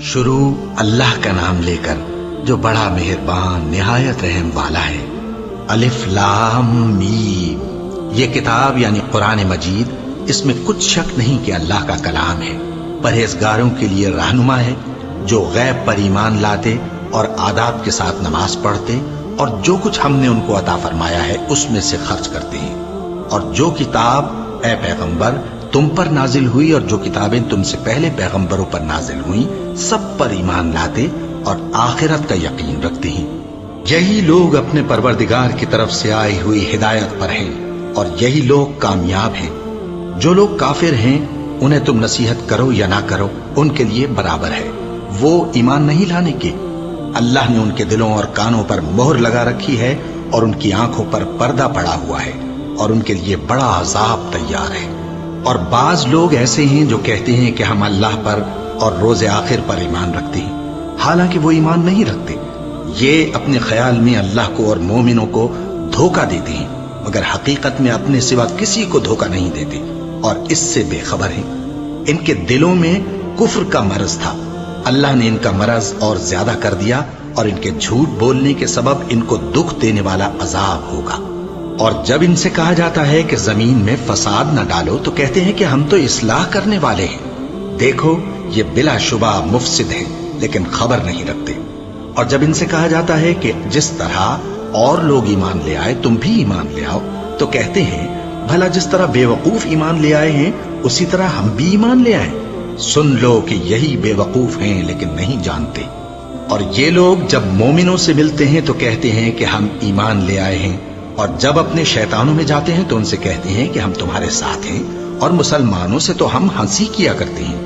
شروع اللہ کا نام لے کر جو بڑا مہربان نہایت رحم والا ہے۔ الف لام میم، یہ کتاب یعنی قرآن مجید، اس میں کچھ شک نہیں کہ اللہ کا کلام ہے، پرہیزگاروں کے لیے رہنما ہے، جو غیب پر ایمان لاتے اور آداب کے ساتھ نماز پڑھتے اور جو کچھ ہم نے ان کو عطا فرمایا ہے اس میں سے خرچ کرتے ہیں، اور جو کتاب اے پیغمبر تم پر نازل ہوئی اور جو کتابیں تم سے پہلے پیغمبروں پر نازل ہوئیں سب پر ایمان لاتے اور آخرت کا یقین رکھتے ہیں۔ یہی لوگ اپنے پروردگار کی طرف سے آئی ہوئی ہدایت پر ہیں اور یہی لوگ کامیاب ہیں۔ جو لوگ کافر ہیں انہیں تم نصیحت کرو یا نہ کرو ان کے لیے برابر ہے، وہ ایمان نہیں لانے کے۔ اللہ نے ان کے دلوں اور کانوں پر مہر لگا رکھی ہے اور ان کی آنکھوں پر پردہ پڑا ہوا ہے اور ان کے لیے بڑا عذاب تیار ہے۔ اور بعض لوگ ایسے ہیں جو کہتے ہیں کہ ہم اللہ پر اور روز آخر پر ایمان رکھتے ہیں، حالانکہ وہ ایمان نہیں رکھتے۔ یہ اپنے خیال میں اللہ کو اور مومنوں کو دھوکہ دیتے ہیں، مگر حقیقت میں اپنے سوا کسی کو دھوکہ نہیں دیتے اور اس سے بے خبر ہیں۔ ان کے دلوں میں کفر کا مرض تھا، اللہ نے ان کا مرض اور زیادہ کر دیا اور ان کے جھوٹ بولنے کے سبب ان کو دکھ دینے والا عذاب ہوگا۔ اور جب ان سے کہا جاتا ہے کہ زمین میں فساد نہ ڈالو تو کہتے ہیں کہ ہم تو اصلاح کرنے والے ہیں، دیکھو یہ بلا شبہ مفسد ہیں لیکن خبر نہیں رکھتے۔ اور جب ان سے کہا جاتا ہے کہ جس طرح اور لوگ ایمان لے آئے تم بھی ایمان لے آؤ تو کہتے ہیں بھلا جس طرح بے وقوف ایمان لے آئے ہیں اسی طرح ہم بھی ایمان لے آئیں۔ سن لو کہ یہی بے وقوف ہیں لیکن نہیں جانتے۔ اور یہ لوگ جب مومنوں سے ملتے ہیں تو کہتے ہیں کہ ہم ایمان لے آئے ہیں، اور جب اپنے شیطانوں میں جاتے ہیں تو ان سے کہتے ہیں کہ ہم تمہارے ساتھ ہیں، اور مسلمانوں سے تو ہم ہنسی کیا کرتے ہیں۔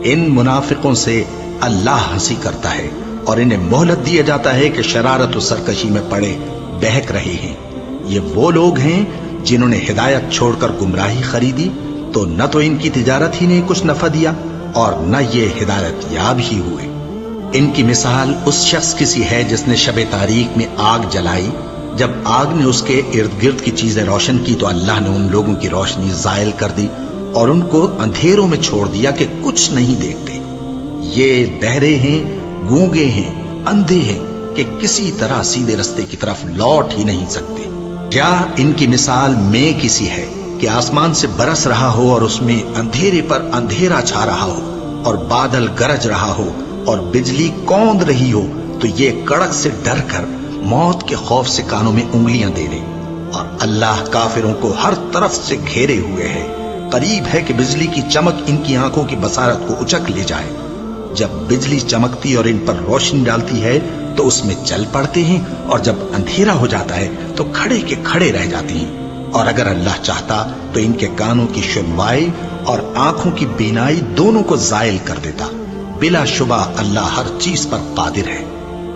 ان منافقوں سے اللہ ہنسی کرتا ہے اور انہیں مہلت دیا جاتا ہے کہ شرارت و سرکشی میں پڑے بہک رہے ہیں۔ یہ وہ لوگ ہیں جنہوں نے ہدایت چھوڑ کر گمراہی خریدی، تو نہ تو ان کی تجارت ہی نے کچھ نفع دیا اور نہ یہ ہدایت یاب ہی ہوئے۔ ان کی مثال اس شخص کی سی ہے جس نے شب تاریک میں آگ جلائی، جب آگ نے اس کے ارد گرد کی چیزیں روشن کی تو اللہ نے ان لوگوں کی روشنی زائل کر دی اور ان کو اندھیروں میں چھوڑ دیا کہ کچھ نہیں دیکھتے۔ یہ بہرے ہیں، گونگے ہیں، اندھے ہیں کہ کسی طرح سیدھے رستے کی طرف لوٹ ہی نہیں سکتے۔ کیا ان کی مثال میں کسی ہے کہ آسمان سے برس رہا ہو اور اس میں اندھیرے پر اندھیرا چھا رہا ہو اور بادل گرج رہا ہو اور بجلی کوند رہی ہو تو یہ کڑک سے ڈر کر موت کے خوف سے کانوں میں انگلیاں دے دے۔ اور اللہ کافروں کو ہر طرف سے گھیرے ہوئے ہے، قریب ہے کہ بجلی کی چمک ان کی آنکھوں کی بصارت کو اچک لے جائے۔ جب بجلی چمکتی اور ان پر روشنی ڈالتی ہے تو اس میں چل پڑتے ہیں، اور جب اندھیرا ہو جاتا ہے تو کھڑے کے کھڑے رہ جاتے ہیں۔ اور اگر اللہ چاہتا تو ان کے کانوں کی سنوائی اور آنکھوں کی بینائی دونوں کو زائل کر دیتا۔ بلا شبہ اللہ ہر چیز پر قادر ہے۔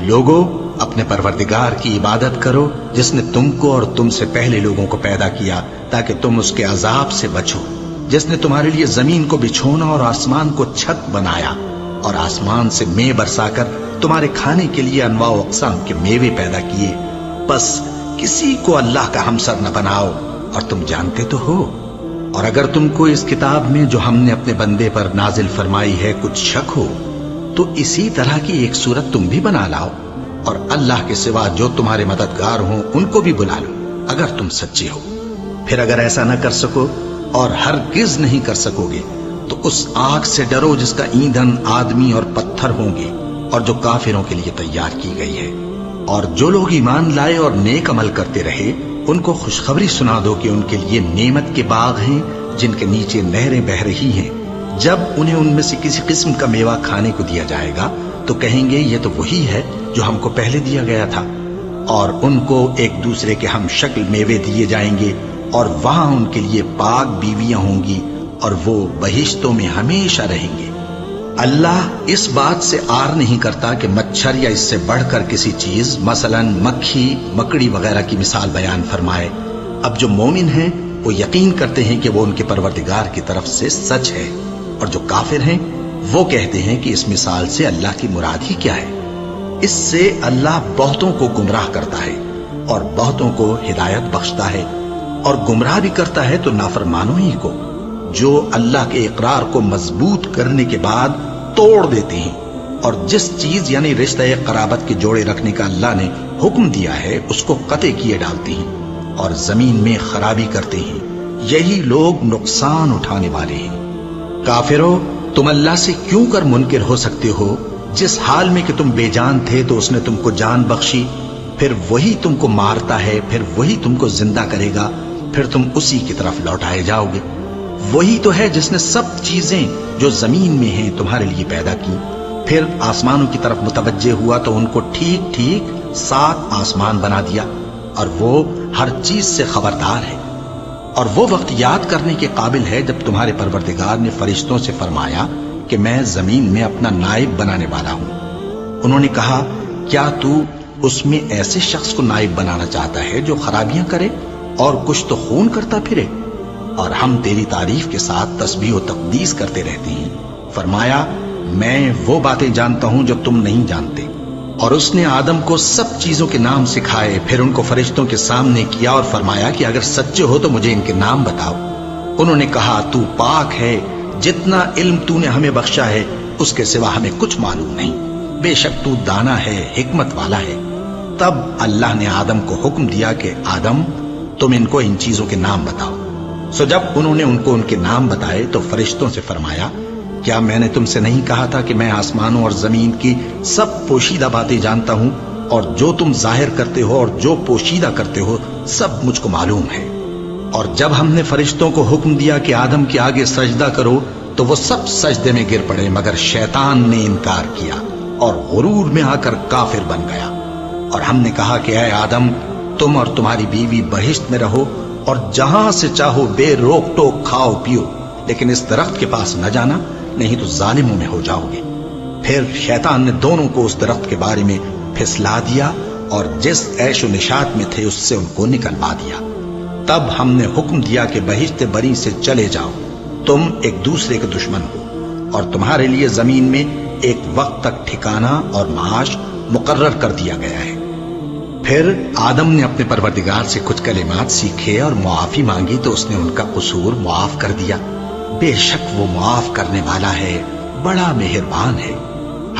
لوگوں، اپنے پروردگار کی عبادت کرو جس نے تم کو اور تم سے پہلے لوگوں کو پیدا کیا تاکہ تم اس کے عذاب سے بچو، جس نے تمہارے لیے زمین کو بچھونا اور آسمان کو چھت بنایا اور آسمان سے مے برسا کر تمہارے کھانے کے لیے انواع و اقسام کے میوے پیدا کیے۔ بس کسی کو اللہ کا ہمسر نہ بناؤ، اور تم جانتے تو ہو۔ اور اگر تم کو اس کتاب میں جو ہم نے اپنے بندے پر نازل فرمائی ہے کچھ شک ہو تو اسی طرح کی ایک صورت تم بھی بنا لاؤ، اور اللہ کے سوا جو تمہارے مددگار ہوں ان کو بھی بلا لو اگر تم سچے ہو۔ پھر اگر ایسا نہ کر سکو اور ہرگز نہیں کر سکو گے تو اس آگ سے ڈرو جس کا ایندھن آدمی اور پتھر ہوں گے اور جو کافروں کے لیے تیار کی گئی ہے۔ اور جو لوگ ایمان لائے اور نیک عمل کرتے رہے ان کو خوشخبری سنا دو کہ ان کے لیے نعمت کے باغ ہیں جن کے نیچے نہریں بہہ رہی ہیں۔ جب انہیں ان میں سے کسی قسم کا میوہ کھانے کو دیا جائے گا تو کہیں گے یہ تو وہی ہے جو ہم کو پہلے دیا گیا تھا، اور ان کو ایک دوسرے کے ہم شکل میوے دیے جائیں گے، اور وہاں ان کے لیے پاک بیویاں ہوں گی اور وہ بہشتوں میں ہمیشہ رہیں گے۔ اللہ اس بات سے آر نہیں کرتا کہ مچھر یا اس سے بڑھ کر کسی چیز مثلا مکھی، مکڑی وغیرہ کی مثال بیان فرمائے۔ اب جو مومن ہیں وہ یقین کرتے ہیں کہ وہ ان کے پروردگار کی طرف سے سچ ہے، اور جو کافر ہیں وہ کہتے ہیں کہ اس مثال سے اللہ کی مراد ہی کیا ہے۔ اس سے اللہ بہتوں کو گمراہ کرتا ہے اور بہتوں کو ہدایت بخشتا ہے، اور گمراہ بھی کرتا ہے تو نافرمانوں ہی کو، جو اللہ کے اقرار کو مضبوط کرنے کے بعد توڑ دیتے ہیں اور جس چیز یعنی رشتہ قرابت کے جوڑے رکھنے کا اللہ نے حکم دیا ہے اس کو قطع کیے ڈالتے ہیں اور زمین میں خرابی کرتے ہیں، یہی لوگ نقصان اٹھانے والے ہیں۔ کافرو، تم اللہ سے کیوں کر منکر ہو سکتے ہو؟ جس حال میں کہ تم بے جان تھے تو اس نے تم کو جان بخشی، پھر وہی تم کو مارتا ہے، پھر وہی تم کو زندہ کرے گا، پھر تم اسی کی طرف لوٹائے جاؤ گے۔ وہی تو ہے جس نے سب چیزیں جو زمین میں ہیں تمہارے لیے پیدا کی، پھر آسمانوں کی طرف متوجہ ہوا تو ان کو ٹھیک ٹھیک 7 آسمان بنا دیا، اور وہ ہر چیز سے خبردار ہے۔ اور وہ وقت یاد کرنے کے قابل ہے جب تمہارے پروردگار نے فرشتوں سے فرمایا کہ میں زمین میں اپنا نائب بنانے والا ہوں۔ انہوں نے کہا، کیا تو اس میں ایسے شخص کو نائب بنانا چاہتا ہے جو خرابیاں کرے اور کچھ تو خون کرتا پھرے؟ اور ہم تیری تعریف کے ساتھ تسبیح و تقدیس کرتے رہتے ہیں۔ فرمایا، میں وہ باتیں جانتا ہوں جو تم نہیں جانتے۔ اور اس نے آدم کو سب چیزوں کے نام سکھائے، پھر ان کو فرشتوں کے سامنے کیا اور فرمایا کہ اگر سچے ہو تو مجھے ان کے نام بتاؤ۔ انہوں نے کہا، تو پاک ہے، جتنا علم تو نے ہمیں بخشا ہے اس کے سوا ہمیں کچھ معلوم نہیں، بے شک تو دانا ہے، حکمت والا ہے۔ تب اللہ نے آدم کو حکم دیا کہ آدم، تم ان کو ان چیزوں کے نام بتاؤ۔ سو جب انہوں نے ان کو ان کے نام بتائے تو فرشتوں سے فرمایا، کیا میں نے تم سے نہیں کہا تھا کہ میں آسمانوں اور زمین کی سب پوشیدہ باتیں جانتا ہوں، اور جو تم ظاہر کرتے ہو اور جو پوشیدہ کرتے ہو سب مجھ کو معلوم ہے۔ اور جب ہم نے فرشتوں کو حکم دیا کہ آدم کے آگے سجدہ کرو تو وہ سب سجدے میں گر پڑے، مگر شیطان نے انکار کیا اور غرور میں آ کر کافر بن گیا۔ اور ہم نے کہا کہ اے آدم، تم اور تمہاری بیوی بہشت میں رہو اور جہاں سے چاہو بے روک ٹوک کھاؤ پیو، لیکن اس درخت کے پاس نہ جانا، نہیں تو ظالموں میں ہو جاؤ گے۔ پھر شیطان نے دونوں کو اس درخت کے بارے میں پھسلا دیا اور جس عیش و نشاط میں تھے اس سے ان کو نکلوا دیا۔ تب ہم نے حکم دیا کہ بہشت بری سے چلے جاؤ، تم ایک دوسرے کے دشمن ہو، اور تمہارے لیے زمین میں ایک وقت تک ٹھکانہ اور معاش مقرر کر دیا گیا ہے۔ پھر آدم نے اپنے پروردگار سے کچھ کلمات سیکھے اور معافی مانگی تو اس نے ان کا قصور معاف کر دیا۔ بے شک وہ معاف کرنے والا ہے، بڑا مہربان ہے۔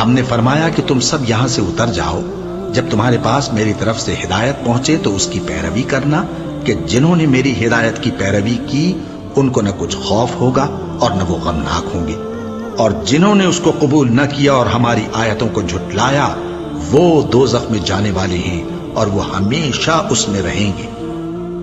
ہم نے فرمایا کہ تم سب یہاں سے اتر جاؤ، جب تمہارے پاس میری طرف سے ہدایت پہنچے تو اس کی پیروی کرنا، کہ جنہوں نے میری ہدایت کی پیروی کی ان کو نہ کچھ خوف ہوگا اور نہ وہ غمناک ہوں گے، اور جنہوں نے اس کو قبول نہ کیا اور ہماری آیتوں کو جھٹلایا وہ دوزخ میں جانے والے ہیں اور وہ ہمیشہ اس میں رہیں گے۔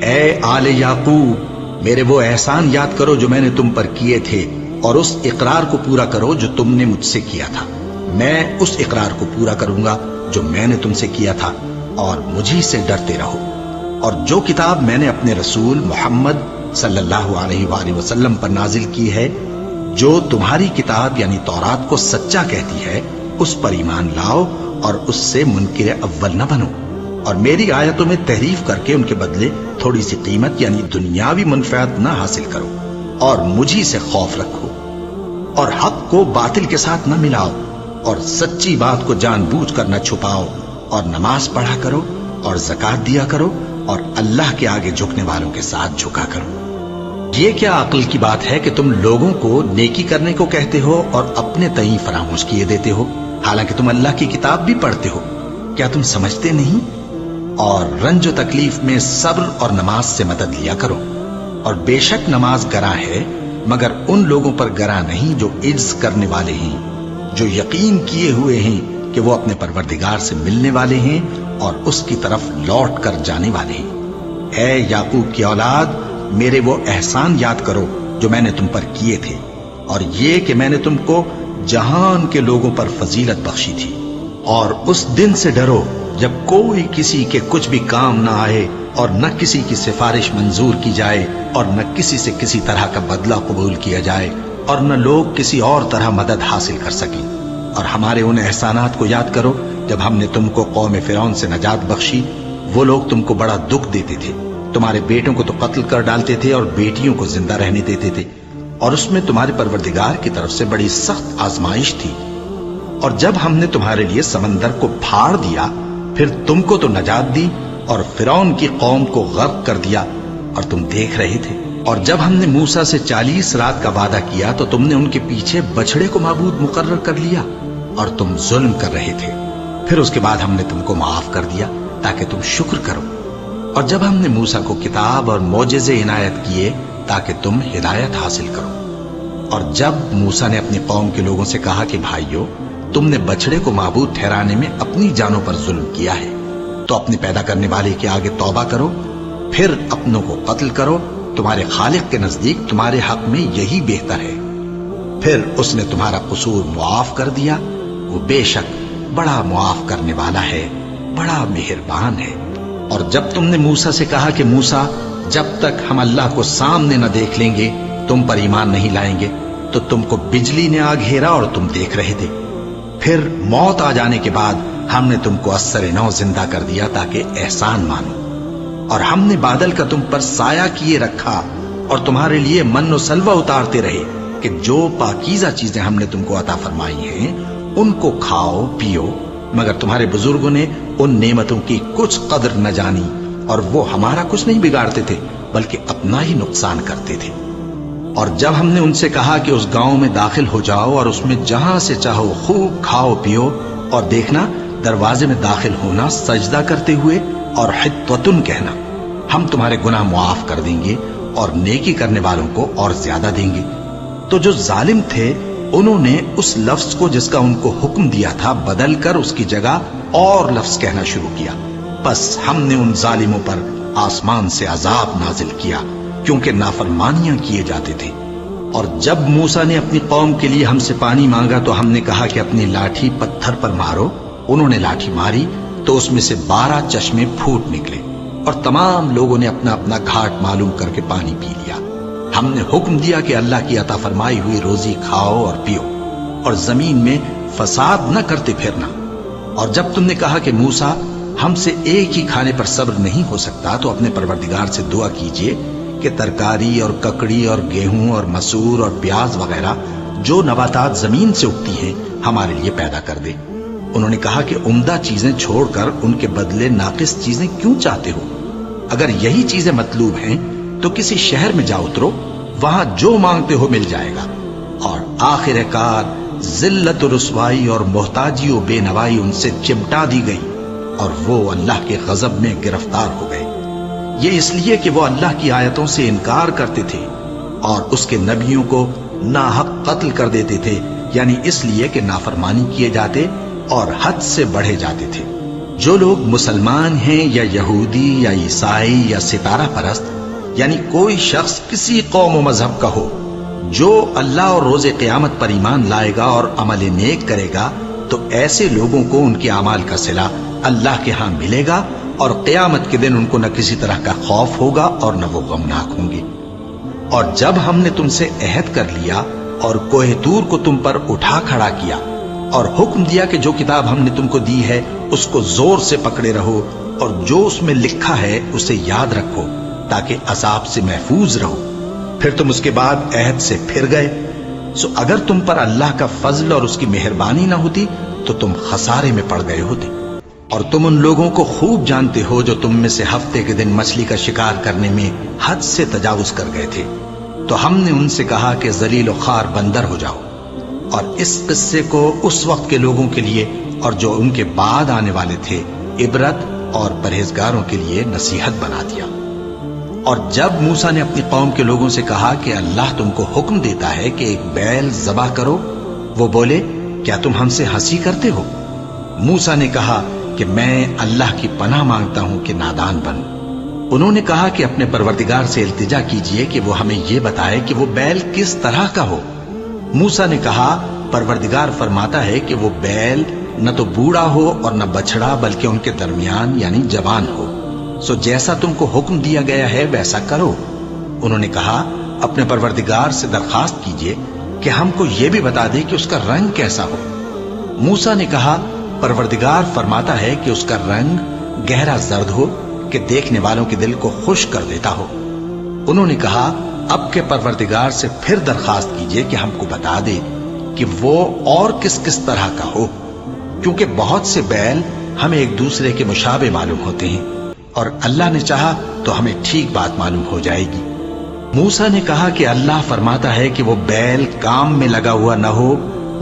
اے آل یعقوب، میرے وہ احسان یاد کرو جو میں نے تم پر کیے تھے، اور اس اقرار کو پورا کرو جو تم نے مجھ سے کیا تھا۔ میں اس اقرار کو پورا کروں گا جو میں نے تم سے کیا تھا، اور مجھی سے ڈرتے رہو۔ اور جو کتاب میں نے اپنے رسول محمد صلی اللہ علیہ وآلہ وسلم پر نازل کی ہے، جو تمہاری کتاب یعنی تورات کو سچا کہتی ہے، اس پر ایمان لاؤ اور اس سے منکر اول نہ بنو، اور میری آیتوں میں تحریف کر کے ان کے بدلے تھوڑی سی قیمت یعنی دنیاوی منفعت نہ حاصل کرو، اور مجھی سے خوف رکھو، اور حق کو باطل کے ساتھ نہ ملاؤ، اور سچی بات کو جان بوجھ کر نہ چھپاؤ، اور نماز پڑھا کرو اور زکوٰۃ دیا کرو، اور اللہ کے آگے جھکنے والوں کے ساتھ جھکا کرو۔ یہ کیا عقل کی بات ہے کہ تم لوگوں کو نیکی کرنے کو کہتے ہو اور اپنے تئیں فراموش کیے دیتے ہو، حالانکہ تم اللہ کی کتاب بھی پڑھتے ہو؟ کیا تم سمجھتے نہیں؟ اور رنج و تکلیف میں صبر اور نماز سے مدد لیا کرو، اور بے شک نماز گراں ہے، مگر ان لوگوں پر گراں نہیں جو عجز کرنے والے ہیں، جو یقین کیے ہوئے ہیں کہ وہ اپنے پروردگار سے ملنے والے ہیں اور اس کی طرف لوٹ کر جانے والے ہیں۔ اے یعقوب کی اولاد، میرے وہ احسان یاد کرو جو میں نے تم پر کیے تھے، اور یہ کہ میں نے تم کو جہان کے لوگوں پر فضیلت بخشی تھی۔ اور اس دن سے ڈرو جب کوئی کسی کے کچھ بھی کام نہ آئے، اور نہ کسی کی سفارش منظور کی جائے، اور نہ کسی سے کسی طرح کا بدلہ قبول کیا جائے، اور نہ لوگ کسی اور طرح مدد حاصل کر سکیں۔ اور ہمارے ان احسانات کو یاد کرو جب ہم نے تم کو قوم فرعون سے نجات بخشی۔ وہ لوگ تم کو بڑا دکھ دیتے تھے، تمہارے بیٹوں کو تو قتل کر ڈالتے تھے اور بیٹیوں کو زندہ رہنے دیتے تھے، اور اس میں تمہارے پروردگار کی طرف سے بڑی سخت آزمائش تھی۔ اور جب ہم نے تمہارے لیے سمندر کو پھاڑ دیا، پھر تم کو تو نجات دی اور فرعون کی قوم کو غرق کر دیا، اور تم دیکھ رہے تھے۔ اور جب ہم نے موسیٰ سے 40 رات کا وعدہ کیا تو تم نے ان کے پیچھے بچڑے کو معبود مقرر کر لیا، اور تم ظلم کر رہے تھے. پھر اس کے بعد ہم نے تم کو معاف کر دیا تاکہ تم شکر کرو. اور جب ہم نے موسیٰ کو کتاب اور معجزے عنایت کیے تاکہ تم ہدایت حاصل کرو. اور جب موسیٰ نے اپنی قوم کے لوگوں سے کہا کہ بھائیو، تم نے بچڑے کو معبود ٹھہرانے میں اپنی جانوں پر ظلم کیا ہے، تو اپنے پیدا کرنے والے کے آگے توبہ کرو، پھر اپنوں کو قتل کرو. تمہارے خالق کے نزدیک تمہارے حق میں یہی بہتر ہے. پھر اس نے تمہارا قصور معاف کر دیا. وہ بے شک بڑا معاف کرنے والا ہے، بڑا مہربان ہے. اور جب تم نے موسیٰ سے کہا کہ موسیٰ، جب تک ہم اللہ کو سامنے نہ دیکھ لیں گے تم پر ایمان نہیں لائیں گے، تو تم کو بجلی نے آ گھیرا اور تم دیکھ رہے تھے. پھر موت آ جانے کے بعد ہم نے تم کو اثر نو زندہ کر دیا تاکہ احسان مانو. اور ہم نے بادل کا تم پر سایہ کیے رکھا اور تمہارے لیے من و سلوہ اتارتے رہے کہ جو پاکیزہ چیزیں ہم نے تم کو عطا فرمائی ہیں ان کو کھاؤ پیو. مگر تمہارے بزرگوں نے ان نعمتوں کی کچھ قدر نہ جانی، اور وہ ہمارا کچھ نہیں بگاڑتے تھے بلکہ اپنا ہی نقصان کرتے تھے. اور جب ہم نے ان سے کہا کہ اس گاؤں میں داخل ہو جاؤ اور اس میں جہاں سے چاہو خوب کھاؤ پیو، اور دیکھنا دروازے میں داخل ہونا سجدہ کرتے ہوئے اور حطوتن کہنا، ہم تمہارے گناہ معاف کر دیں گے اور نیکی کرنے والوں کو اور زیادہ دیں گے. تو جو ظالم تھے انہوں نے اس لفظ کو جس کا ان کو حکم دیا تھا بدل کر اس کی جگہ اور لفظ کہنا شروع کیا. بس ہم نے ان ظالموں پر آسمان سے عذاب نازل کیا کیونکہ نافرمانیاں کیے جاتے تھے. اور جب موسیٰ نے اپنی قوم کے لیے ہم سے پانی مانگا تو ہم نے کہا کہ اپنی لاٹھی پتھر پر مارو. انہوں نے لاٹھی ماری تو اس میں سے 12 چشمے پھوٹ نکلے اور تمام لوگوں نے اپنا اپنا گھاٹ معلوم کر کے پانی پی لیا. ہم نے حکم دیا کہ اللہ کی عطا فرمائی ہوئی روزی کھاؤ اور پیو اور زمین میں فساد نہ کرتے پھرنا. اور جب تم نے کہا کہ موسیٰ، ہم سے ایک ہی کھانے پر صبر نہیں ہو سکتا، تو اپنے پروردگار سے دعا کیجئے کہ ترکاری اور ککڑی اور گیہوں اور مسور اور پیاز وغیرہ جو نباتات زمین سے اگتی ہیں ہمارے لیے پیدا کر دے. انہوں نے کہا کہ عمدہ چیزیں چھوڑ کر ان کے بدلے ناقص چیزیں کیوں چاہتے ہو؟ اگر یہی چیزیں مطلوب ہیں تو کسی شہر میں جا اترو، وہاں جو مانگتے ہو مل جائے گا. اور آخر کار ذلت و رسوائی اور محتاجی و بے نوائی ان سے چمٹا دی گئی اور وہ اللہ کے غضب میں گرفتار ہو گئے. یہ اس لیے کہ وہ اللہ کی آیتوں سے انکار کرتے تھے اور اس کے نبیوں کو ناحق قتل کر دیتے تھے، یعنی اس لیے کہ نافرمانی کیے جاتے اور حد سے بڑھے جاتے تھے. جو لوگ مسلمان ہیں یا یہودی یا عیسائی یا ستارہ پرست، یعنی کوئی شخص کسی قوم و مذہب کا ہو، جو اللہ اور روز قیامت پر ایمان لائے گا اور عمل نیک کرے گا، تو ایسے لوگوں کو ان کے اعمال کا صلہ اللہ کے ہاں ملے گا اور قیامت کے دن ان کو نہ کسی طرح کا خوف ہوگا اور نہ وہ غمناک ہوں گے. اور جب ہم نے تم سے عہد کر لیا اور کوہ طور کو تم پر اٹھا کھڑا کیا اور حکم دیا کہ جو کتاب ہم نے تم کو دی ہے اس کو زور سے پکڑے رہو اور جو اس میں لکھا ہے اسے یاد رکھو تاکہ عذاب سے محفوظ رہو، پھر تم اس کے بعد عہد سے پھر گئے، سو اگر تم پر اللہ کا فضل اور اس کی مہربانی نہ ہوتی تو تم خسارے میں پڑ گئے ہوتے. اور تم ان لوگوں کو خوب جانتے ہو جو تم میں سے ہفتے کے دن مچھلی کا شکار کرنے میں حد سے تجاوز کر گئے تھے، تو ہم نے ان سے کہا کہ ذلیل و خوار بندر ہو جاؤ. اور اس قصے کو اس وقت کے لوگوں کے لیے اور جو ان کے بعد آنے والے تھے عبرت اور پرہیزگاروں کے لیے نصیحت بنا دیا. اور جب موسیٰ نے اپنی قوم کے لوگوں سے کہا کہ اللہ تم کو حکم دیتا ہے کہ ایک بیل ذبح کرو، وہ بولے کیا تم ہم سے ہنسی کرتے ہو؟ موسیٰ نے کہا کہ میں اللہ کی پناہ مانگتا ہوں کہ نادان بن. انہوں نے کہا کہ اپنے پروردگار سے التجا کیجئے کہ وہ ہمیں یہ بتائے کہ وہ بیل کس طرح کا ہو. موسیٰ نے کہا پروردگار فرماتا ہے کہ وہ بیل نہ تو بوڑھا ہو اور نہ بچڑا بلکہ ان کے درمیان یعنی جوان ہو، سو جیسا تم کو حکم دیا گیا ہے ویسا کرو. انہوں نے کہا اپنے پروردگار سے درخواست کیجئے کہ ہم کو یہ بھی بتا دے کہ اس کا رنگ کیسا ہو. موسیٰ نے کہا پروردگار فرماتا ہے کہ اس کا رنگ گہرا زرد ہو کہ دیکھنے والوں کے دل کو خوش کر دیتا ہو. انہوں نے کہا اب کے پروردگار سے پھر درخواست کیجئے کہ ہم کو بتا دے کہ وہ اور کس کس طرح کا ہو، کیونکہ بہت سے بیل ہمیں ایک دوسرے کے مشابہ معلوم ہوتے ہیں اور اللہ نے چاہا تو ہمیں ٹھیک بات معلوم ہو جائے گی. موسیٰ نے کہا کہ اللہ فرماتا ہے کہ وہ بیل کام میں لگا ہوا نہ ہو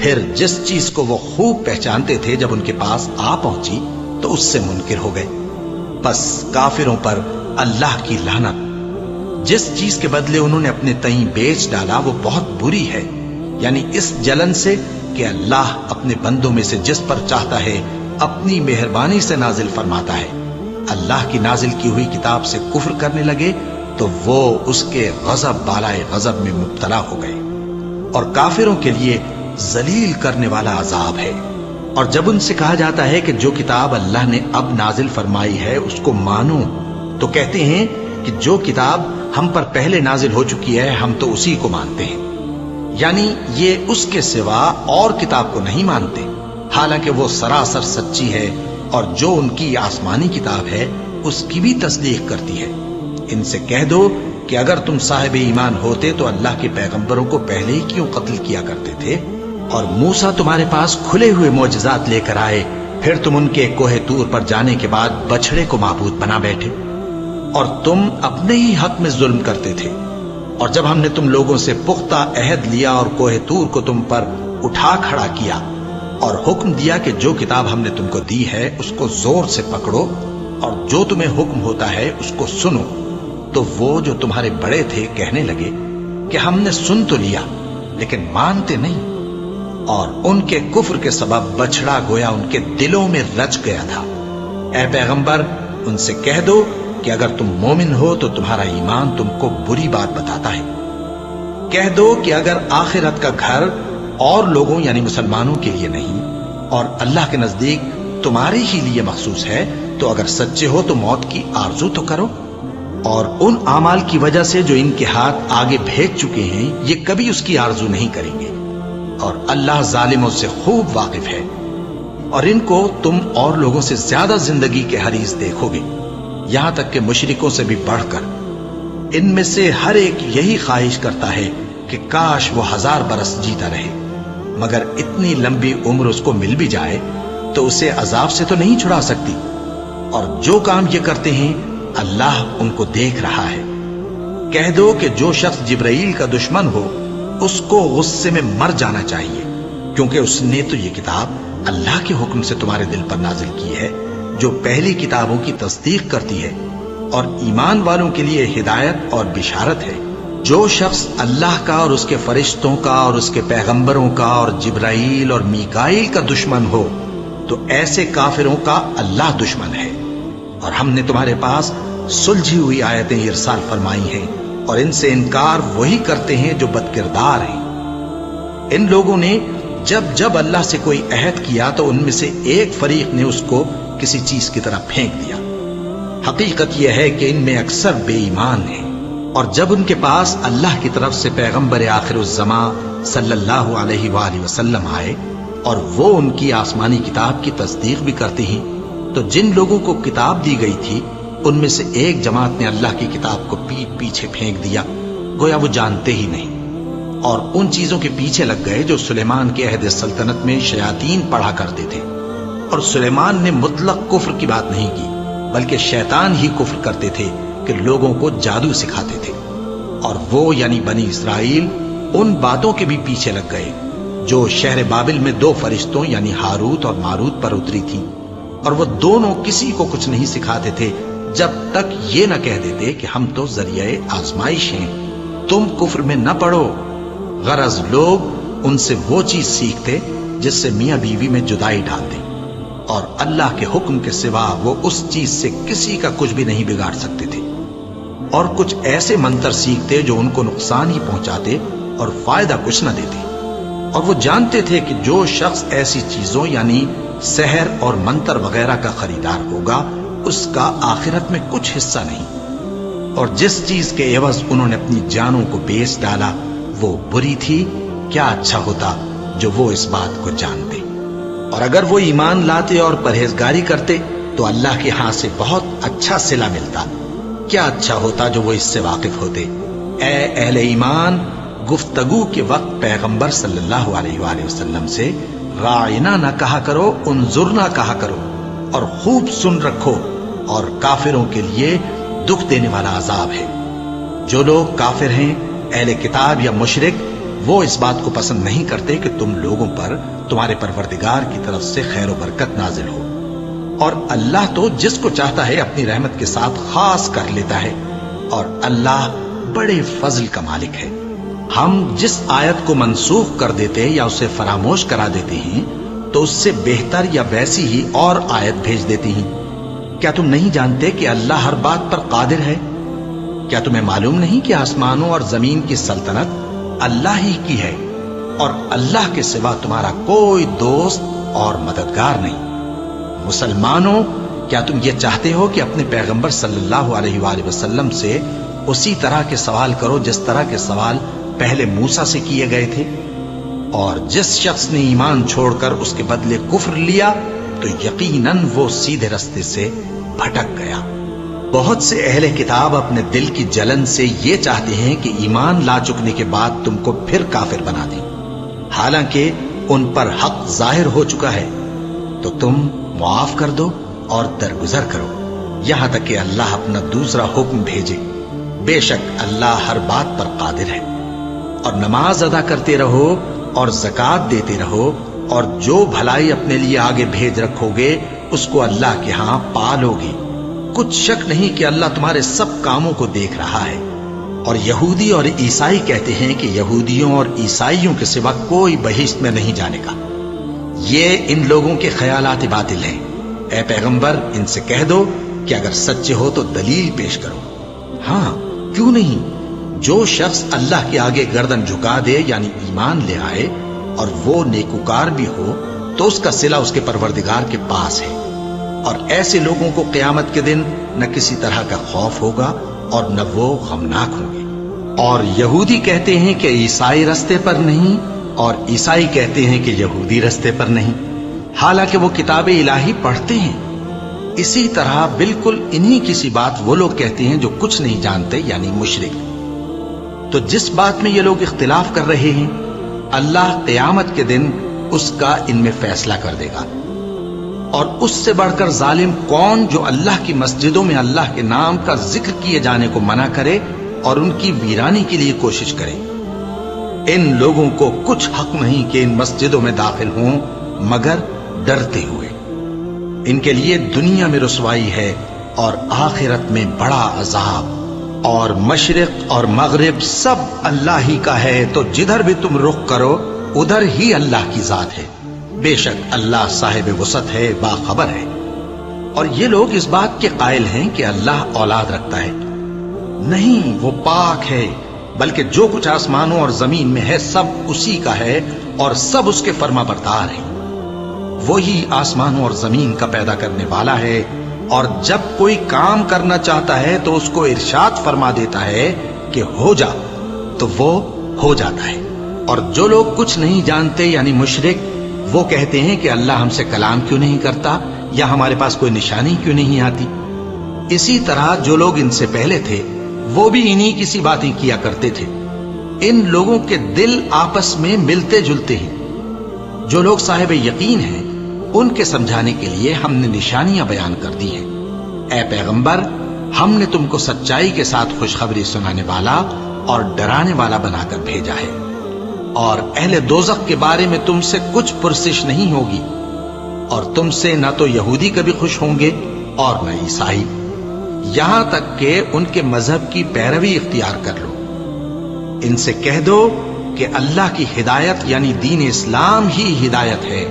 پھر جس چیز کو وہ خوب پہچانتے تھے جب ان کے پاس آ پہنچی تو اس سے منکر ہو گئے۔ بس کافروں پر اللہ کی لعنت۔ جس چیز کے بدلے انہوں نے اپنے تئیں بیچ ڈالا وہ بہت بری ہے، یعنی اس جلن سے کہ اللہ اپنے بندوں میں سے جس پر چاہتا ہے اپنی مہربانی سے نازل فرماتا ہے۔ اللہ کی نازل کی ہوئی کتاب سے کفر کرنے لگے تو وہ اس کے غضب بالائے غضب میں مبتلا ہو گئے، اور کافروں کے لیے ذلیل کرنے والا عذاب ہے۔ اور جب ان سے کہا جاتا ہے کہ جو کتاب اللہ نے اب نازل فرمائی ہے اس کو مانو، تو کہتے ہیں کہ جو کتاب ہم پر پہلے نازل ہو چکی ہے ہم تو اسی کو مانتے ہیں، یعنی یہ اس کے سوا اور کتاب کو نہیں مانتے، حالانکہ وہ سراسر سچی ہے، اور جو ان کی آسمانی کتاب ہے اس کی بھی تصدیق کرتی ہے۔ ان سے کہہ دو کہ اگر تم صاحب ایمان ہوتے تو اللہ کے پیغمبروں کو پہلے ہی کیوں قتل کیا کرتے تھے؟ اور موسیٰ تمہارے پاس کھلے ہوئے معجزات لے کر آئے، پھر تم ان کے کوہ طور پر جانے کے بعد بچڑے کو معبود بنا بیٹھے، اور تم اپنے ہی حق میں ظلم کرتے تھے۔ اور جب ہم نے تم لوگوں سے پختہ عہد لیا اور کوہ طور کو تم پر اٹھا کھڑا کیا اور حکم دیا کہ جو کتاب ہم نے تم کو دی ہے اس کو زور سے پکڑو اور جو تمہیں حکم ہوتا ہے اس کو سنو، تو وہ جو تمہارے بڑے تھے کہنے لگے کہ ہم نے سن تو لیا لیکن مانتے نہیں، اور ان کے کفر کے سبب بچڑا گویا ان کے دلوں میں رچ گیا تھا۔ اے پیغمبر ان سے کہہ دو کہ اگر تم مومن ہو تو تمہارا ایمان تم کو بری بات بتاتا ہے۔ کہہ دو کہ اگر آخرت کا گھر اور لوگوں یعنی مسلمانوں کے لیے نہیں اور اللہ کے نزدیک تمہارے ہی لیے مخصوص ہے تو اگر سچے ہو تو موت کی آرزو تو کرو، اور ان اعمال کی وجہ سے جو ان کے ہاتھ آگے بھیج چکے ہیں یہ کبھی اس کی آرزو نہیں کریں گے، اور اللہ ظالموں سے خوب واقف ہے۔ اور ان کو تم اور لوگوں سے زیادہ زندگی کے حریص دیکھو گے، یہاں تک کہ مشرکوں سے بھی بڑھ کر۔ ان میں سے ہر ایک یہی خواہش کرتا ہے کہ کاش وہ 1000 برس جیتا رہے، مگر اتنی لمبی عمر اس کو مل بھی جائے تو اسے عذاب سے تو نہیں چھڑا سکتی، اور جو کام یہ کرتے ہیں اللہ ان کو دیکھ رہا ہے۔ کہہ دو کہ جو شخص جبرائیل کا دشمن ہو اس کو غصے میں مر جانا چاہیے، کیونکہ اس نے تو یہ کتاب اللہ کے حکم سے تمہارے دل پر نازل کی ہے جو پہلی کتابوں کی تصدیق کرتی ہے اور ایمان والوں کے لیے ہدایت اور بشارت ہے۔ جو شخص اللہ کا اور اس کے فرشتوں کا اور اس کے پیغمبروں کا اور جبرائیل اور میکائیل کا دشمن ہو تو ایسے کافروں کا اللہ دشمن ہے۔ اور ہم نے تمہارے پاس سلجھی ہوئی آیتیں ارسال فرمائی ہیں، اور ان سے انکار وہی کرتے ہیں جو بدکردار ہیں۔ ان لوگوں نے جب جب اللہ سے کوئی عہد کیا تو ان میں سے ایک فریق نے اس کو کسی چیز کی طرح پھینک دیا۔ حقیقت یہ ہے کہ ان میں اکثر بے ایمان ہیں، اور جب ان کے پاس اللہ کی طرف سے پیغمبر آخر الزماں صلی اللہ علیہ وآلہ وسلم آئے اور وہ ان کی آسمانی کتاب کی تصدیق بھی کرتے ہیں، تو جن لوگوں کو کتاب دی گئی تھی ان میں سے ایک جماعت نے اللہ کی کتاب کو پیٹ پیچھے پھینک دیا، گویا وہ جانتے ہی نہیں، اور ان چیزوں کے پیچھے لگ گئے جو سلیمان کے عہد سلطنت میں شیاطین پڑھا کرتے تھے۔ اور سلیمان نے مطلق کفر کی بات نہیں کی، بلکہ شیطان ہی کفر کرتے تھے کہ لوگوں کو جادو سکھاتے تھے، اور وہ یعنی بنی اسرائیل ان باتوں کے بھی پیچھے لگ گئے جو شہر بابل میں 2 فرشتوں یعنی ہاروت اور ماروت پر اتری تھی، اور وہ دونوں کسی کو کچھ نہیں سکھاتے تھے جب تک یہ نہ کہہ دیتے کہ ہم تو ذریعہ آزمائش ہیں، تم کفر میں نہ پڑو۔ غرض لوگ ان سے وہ چیز سیکھتے جس سے میاں بیوی میں جدائی ڈال دیں، اور اللہ کے حکم کے سوا وہ اس چیز سے کسی کا کچھ بھی نہیں بگاڑ سکتے تھے، اور کچھ ایسے منتر سیکھتے جو ان کو نقصان ہی پہنچاتے اور فائدہ کچھ نہ دیتے، اور وہ جانتے تھے کہ جو شخص ایسی چیزوں یعنی سحر اور منتر وغیرہ کا خریدار ہوگا اس کا آخرت میں کچھ حصہ نہیں، اور جس چیز کے عوض انہوں نے اپنی جانوں کو بیچ ڈالا وہ بری تھی، کیا اچھا ہوتا جو وہ اس بات کو جانتے۔ اور اگر وہ ایمان لاتے اور پرہیزگاری کرتے تو اللہ کے ہاں سے بہت اچھا صلہ ملتا، کیا اچھا ہوتا جو وہ اس سے واقف ہوتے۔ اے اہل ایمان، گفتگو کے وقت پیغمبر صلی اللہ علیہ وآلہ وسلم سے راعنا نہ کہا کرو، انظرنا کہا کرو، اور خوب سن رکھو، اور کافروں کے لیے دکھ دینے والا عذاب ہے۔ جو لوگ کافر ہیں، اہل کتاب یا مشرک، وہ اس بات کو پسند نہیں کرتے کہ تم لوگوں پر تمہارے پروردگار کی طرف سے خیر و برکت نازل ہو، اور اللہ تو جس کو چاہتا ہے اپنی رحمت کے ساتھ خاص کر لیتا ہے، اور اللہ بڑے فضل کا مالک ہے۔ ہم جس آیت کو منسوخ کر دیتے یا اسے فراموش کرا دیتے ہیں تو اس سے بہتر یا ویسی ہی اور آیت بھیج دیتی ہیں۔ کیا تم نہیں جانتے کہ اللہ ہر بات پر قادر ہے؟ کیا تمہیں معلوم نہیں کہ آسمانوں اور زمین کی سلطنت اللہ ہی کی ہے، اور اللہ کے سوا تمہارا کوئی دوست اور مددگار نہیں؟ مسلمانوں، کیا تم یہ چاہتے ہو کہ اپنے پیغمبر صلی اللہ علیہ وآلہ وسلم سے اسی طرح کے سوال کرو جس طرح کے سوال پہلے موسیٰ سے کیے گئے تھے؟ اور جس شخص نے ایمان چھوڑ کر اس کے بدلے کفر لیا تو یقیناً وہ سیدھے رستے سے بھٹک گیا۔ بہت سے اہل کتاب اپنے دل کی جلن سے یہ چاہتے ہیں کہ ایمان لا چکنے کے بعد تم کو پھر کافر بنا دیں، حالانکہ ان پر حق ظاہر ہو چکا ہے۔ تو تم معاف کر دو اور درگزر کرو یہاں تک کہ اللہ اپنا دوسرا حکم بھیجے۔ بے شک اللہ ہر بات پر قادر ہے۔ اور نماز ادا کرتے رہو اور زکوٰۃ دیتے رہو، اور جو بھلائی اپنے لیے آگے بھیج رکھو گے اس کو اللہ کے ہاں پالو گے۔ کچھ شک نہیں کہ اللہ تمہارے سب کاموں کو دیکھ رہا ہے۔ اور یہودی اور عیسائی کہتے ہیں کہ یہودیوں اور عیسائیوں کے سوا کوئی بہشت میں نہیں جانے کا۔ یہ ان لوگوں کے خیالات باطل ہیں۔ اے پیغمبر، ان سے کہہ دو کہ اگر سچے ہو تو دلیل پیش کرو۔ ہاں، کیوں نہیں؟ جو شخص اللہ کے آگے گردن جھکا دے یعنی ایمان لے آئے اور وہ نیکوکار بھی ہو تو اس کا صلہ اس کے پروردگار کے پاس ہے، اور ایسے لوگوں کو قیامت کے دن نہ کسی طرح کا خوف ہوگا اور نہ وہ غمناک ہوں گے۔ اور یہودی کہتے ہیں کہ عیسائی رستے پر نہیں، اور عیسائی کہتے ہیں کہ یہودی رستے پر نہیں، حالانکہ وہ کتاب الہی پڑھتے ہیں۔ اسی طرح بالکل انہی کسی بات وہ لوگ کہتے ہیں جو کچھ نہیں جانتے یعنی مشرک۔ تو جس بات میں یہ لوگ اختلاف کر رہے ہیں اللہ قیامت کے دن اس کا ان میں فیصلہ کر دے گا۔ اور اس سے بڑھ کر ظالم کون جو اللہ کی مسجدوں میں اللہ کے نام کا ذکر کیے جانے کو منع کرے اور ان کی ویرانی کے لیے کوشش کرے۔ ان لوگوں کو کچھ حق نہیں کہ ان مسجدوں میں داخل ہوں مگر ڈرتے ہوئے۔ ان کے لیے دنیا میں رسوائی ہے اور آخرت میں بڑا عذاب۔ اور مشرق اور مغرب سب اللہ ہی کا ہے، تو جدھر بھی تم رخ کرو ادھر ہی اللہ کی ذات ہے۔ بے شک اللہ صاحب وسعت ہے، باخبر ہے۔ اور یہ لوگ اس بات کے قائل ہیں کہ اللہ اولاد رکھتا ہے۔ نہیں، وہ پاک ہے، بلکہ جو کچھ آسمانوں اور زمین میں ہے سب اسی کا ہے اور سب اس کے فرما بردار ہیں۔ وہی آسمانوں اور زمین کا پیدا کرنے والا ہے، اور جب کوئی کام کرنا چاہتا ہے تو اس کو ارشاد فرما دیتا ہے کہ ہو جا، تو وہ ہو جاتا ہے۔ اور جو لوگ کچھ نہیں جانتے یعنی مشرک، وہ کہتے ہیں کہ اللہ ہم سے کلام کیوں نہیں کرتا یا ہمارے پاس کوئی نشانی کیوں نہیں آتی۔ اسی طرح جو لوگ ان سے پہلے تھے وہ بھی انہی کسی باتیں کیا کرتے تھے۔ ان لوگوں کے دل آپس میں ملتے جلتے ہیں۔ جو لوگ صاحب یقین ہیں ان کے سمجھانے کے لیے ہم نے نشانیاں بیان کر دی ہیں۔ اے پیغمبر، ہم نے تم کو سچائی کے ساتھ خوشخبری سنانے والا اور ڈرانے والا بنا کر بھیجا ہے، اور اہل دوزخ کے بارے میں تم سے کچھ پرسش نہیں ہوگی، اور تم سے نہ تو یہودی کبھی خوش ہوں گے اور نہ عیسائی، یہاں تک کہ ان کے مذہب کی پیروی اختیار کر لو۔ ان سے کہہ دو کہ اللہ کی ہدایت یعنی دین اسلام ہی ہدایت ہے،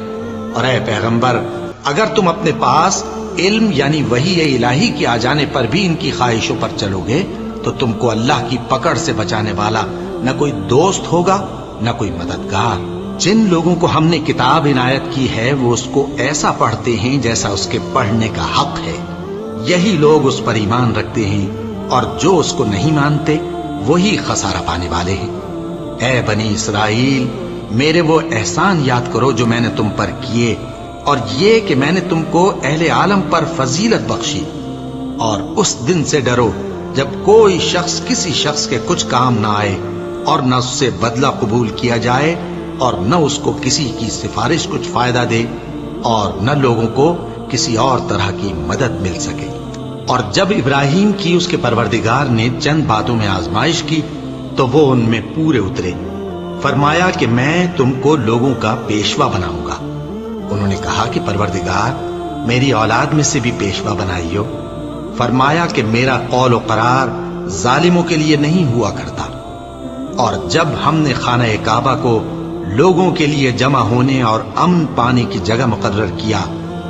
اور اے پیغمبر، اگر تم اپنے پاس علم یعنی وحی الہی کے آ جانے پر بھی ان کی خواہشوں پر چلو گے تو تم کو اللہ کی پکڑ سے بچانے والا نہ کوئی دوست ہوگا نہ کوئی مددگار۔ جن لوگوں کو ہم نے کتاب عنایت کی ہے وہ اس کو ایسا پڑھتے ہیں جیسا اس کے پڑھنے کا حق ہے، یہی لوگ اس پر ایمان رکھتے ہیں، اور جو اس کو نہیں مانتے وہی خسارہ پانے والے ہیں۔ اے بنی اسرائیل، میرے وہ احسان یاد کرو جو میں نے تم پر کیے، اور یہ کہ میں نے تم کو اہل عالم پر فضیلت بخشی، اور اس دن سے ڈرو جب کوئی شخص کسی شخص کے کچھ کام نہ آئے اور نہ اس سے بدلہ قبول کیا جائے اور نہ اس کو کسی کی سفارش کچھ فائدہ دے اور نہ لوگوں کو کسی اور طرح کی مدد مل سکے۔ اور جب ابراہیم کی اس کے پروردگار نے چند باتوں میں آزمائش کی تو وہ ان میں پورے اترے، فرمایا کہ میں تم کو لوگوں کا پیشوا بناؤں گا۔ انہوں نے کہا کہ پروردگار میری اولاد میں سے بھی پیشوا بنائیو۔ فرمایا کہ میرا قول و قرار ظالموں کے لیے نہیں ہوا کرتا۔ اور جب ہم نے خانہ کعبہ کو لوگوں کے لیے جمع ہونے اور امن پانے کی جگہ مقرر کیا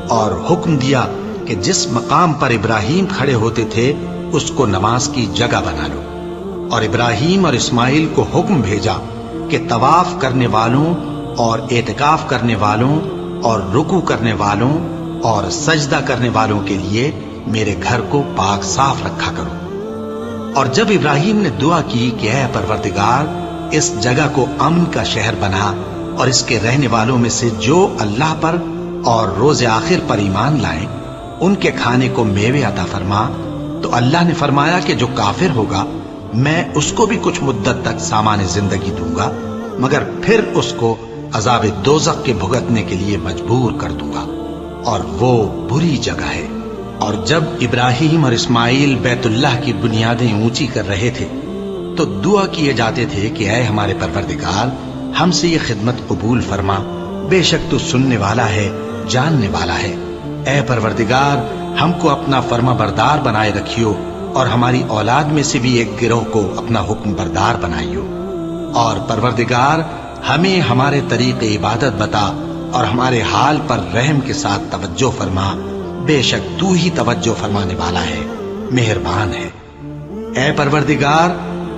اور حکم دیا کہ جس مقام پر ابراہیم کھڑے ہوتے تھے اس کو نماز کی جگہ بنا لو، اور ابراہیم اور اسماعیل کو حکم بھیجا کہ طواف کرنے والوں اور اعتکاف کرنے والوں اور رکوع کرنے والوں اور سجدہ کرنے والوں کے لیے میرے گھر کو پاک صاف رکھا کرو۔ اور جب ابراہیم نے دعا کی کہ اے پروردگار اس جگہ کو امن کا شہر بنا اور اس کے رہنے والوں میں سے جو اللہ پر اور روز آخر پر ایمان لائیں ان کے کھانے کو میوے عطا فرما، تو اللہ نے فرمایا کہ جو کافر ہوگا میں اس کو بھی کچھ مدت تک سامان زندگی دوں گا، مگر پھر اس کو عذاب دوزخ کے بھگتنے کے لیے مجبور کر دوں گا، اور وہ بری جگہ ہے۔ اور جب ابراہیم اور اسماعیل بیت اللہ کی بنیادیں اونچی کر رہے تھے تو دعا کیے جاتے تھے کہ اے ہمارے پروردگار ہم سے یہ خدمت قبول فرما، بے شک تو سننے والا ہے، جاننے والا ہے۔ اے پروردگار ہم کو اپنا فرما بردار بنائے رکھیو، اور ہماری اولاد میں سے بھی ایک گروہ کو اپنا حکم بردار بنائیو۔ اور پروردگار ہمیں ہمارے طریق عبادت بتا اور ہمارے حال پر رحم کے ساتھ توجہ فرما، بے شک تو ہی توجہ فرمانے والا ہے، مہربان ہے۔ اے پروردگار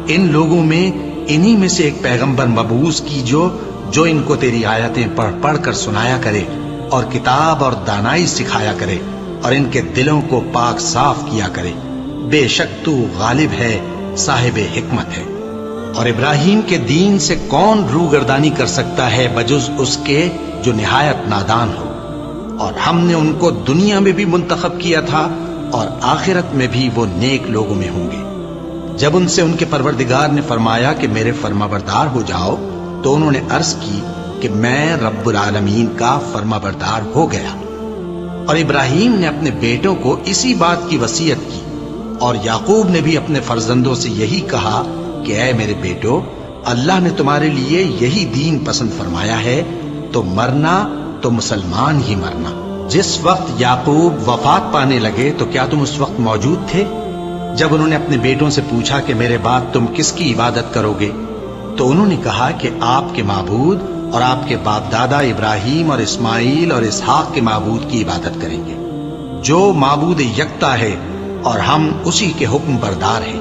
ان لوگوں میں انہی میں سے ایک پیغمبر مبعوث کیجو جو ان کو تیری آیتیں پڑھ پڑھ کر سنایا کرے اور کتاب اور دانائی سکھایا کرے اور ان کے دلوں کو پاک صاف کیا کرے، بے شک تو غالب ہے، صاحب حکمت ہے۔ اور ابراہیم کے دین سے کون روگردانی کر سکتا ہے بجز اس کے جو نہایت نادان ہو؟ اور ہم نے ان کو دنیا میں بھی منتخب کیا تھا اور آخرت میں بھی وہ نیک لوگوں میں ہوں گے۔ جب ان سے ان کے پروردگار نے فرمایا کہ میرے فرما بردار ہو جاؤ تو انہوں نے عرض کی کہ میں رب العالمین کا فرما بردار ہو گیا۔ اور ابراہیم نے اپنے بیٹوں کو اسی بات کی وصیت کی، اور یعقوب نے بھی اپنے فرزندوں سے یہی کہا کہ اے میرے بیٹو، اللہ نے تمہارے لیے یہی دین پسند فرمایا ہے، تو مرنا تو مسلمان ہی مرنا۔ جس وقت یعقوب وفات پانے لگے تو کیا تم اس وقت موجود تھے؟ جب انہوں نے اپنے بیٹوں سے پوچھا کہ میرے بعد تم کس کی عبادت کرو گے، تو انہوں نے کہا کہ آپ کے معبود اور آپ کے باپ دادا ابراہیم اور اسماعیل اور اسحاق کے معبود کی عبادت کریں گے، جو معبود یکتا ہے اور ہم اسی کے حکم بردار ہیں۔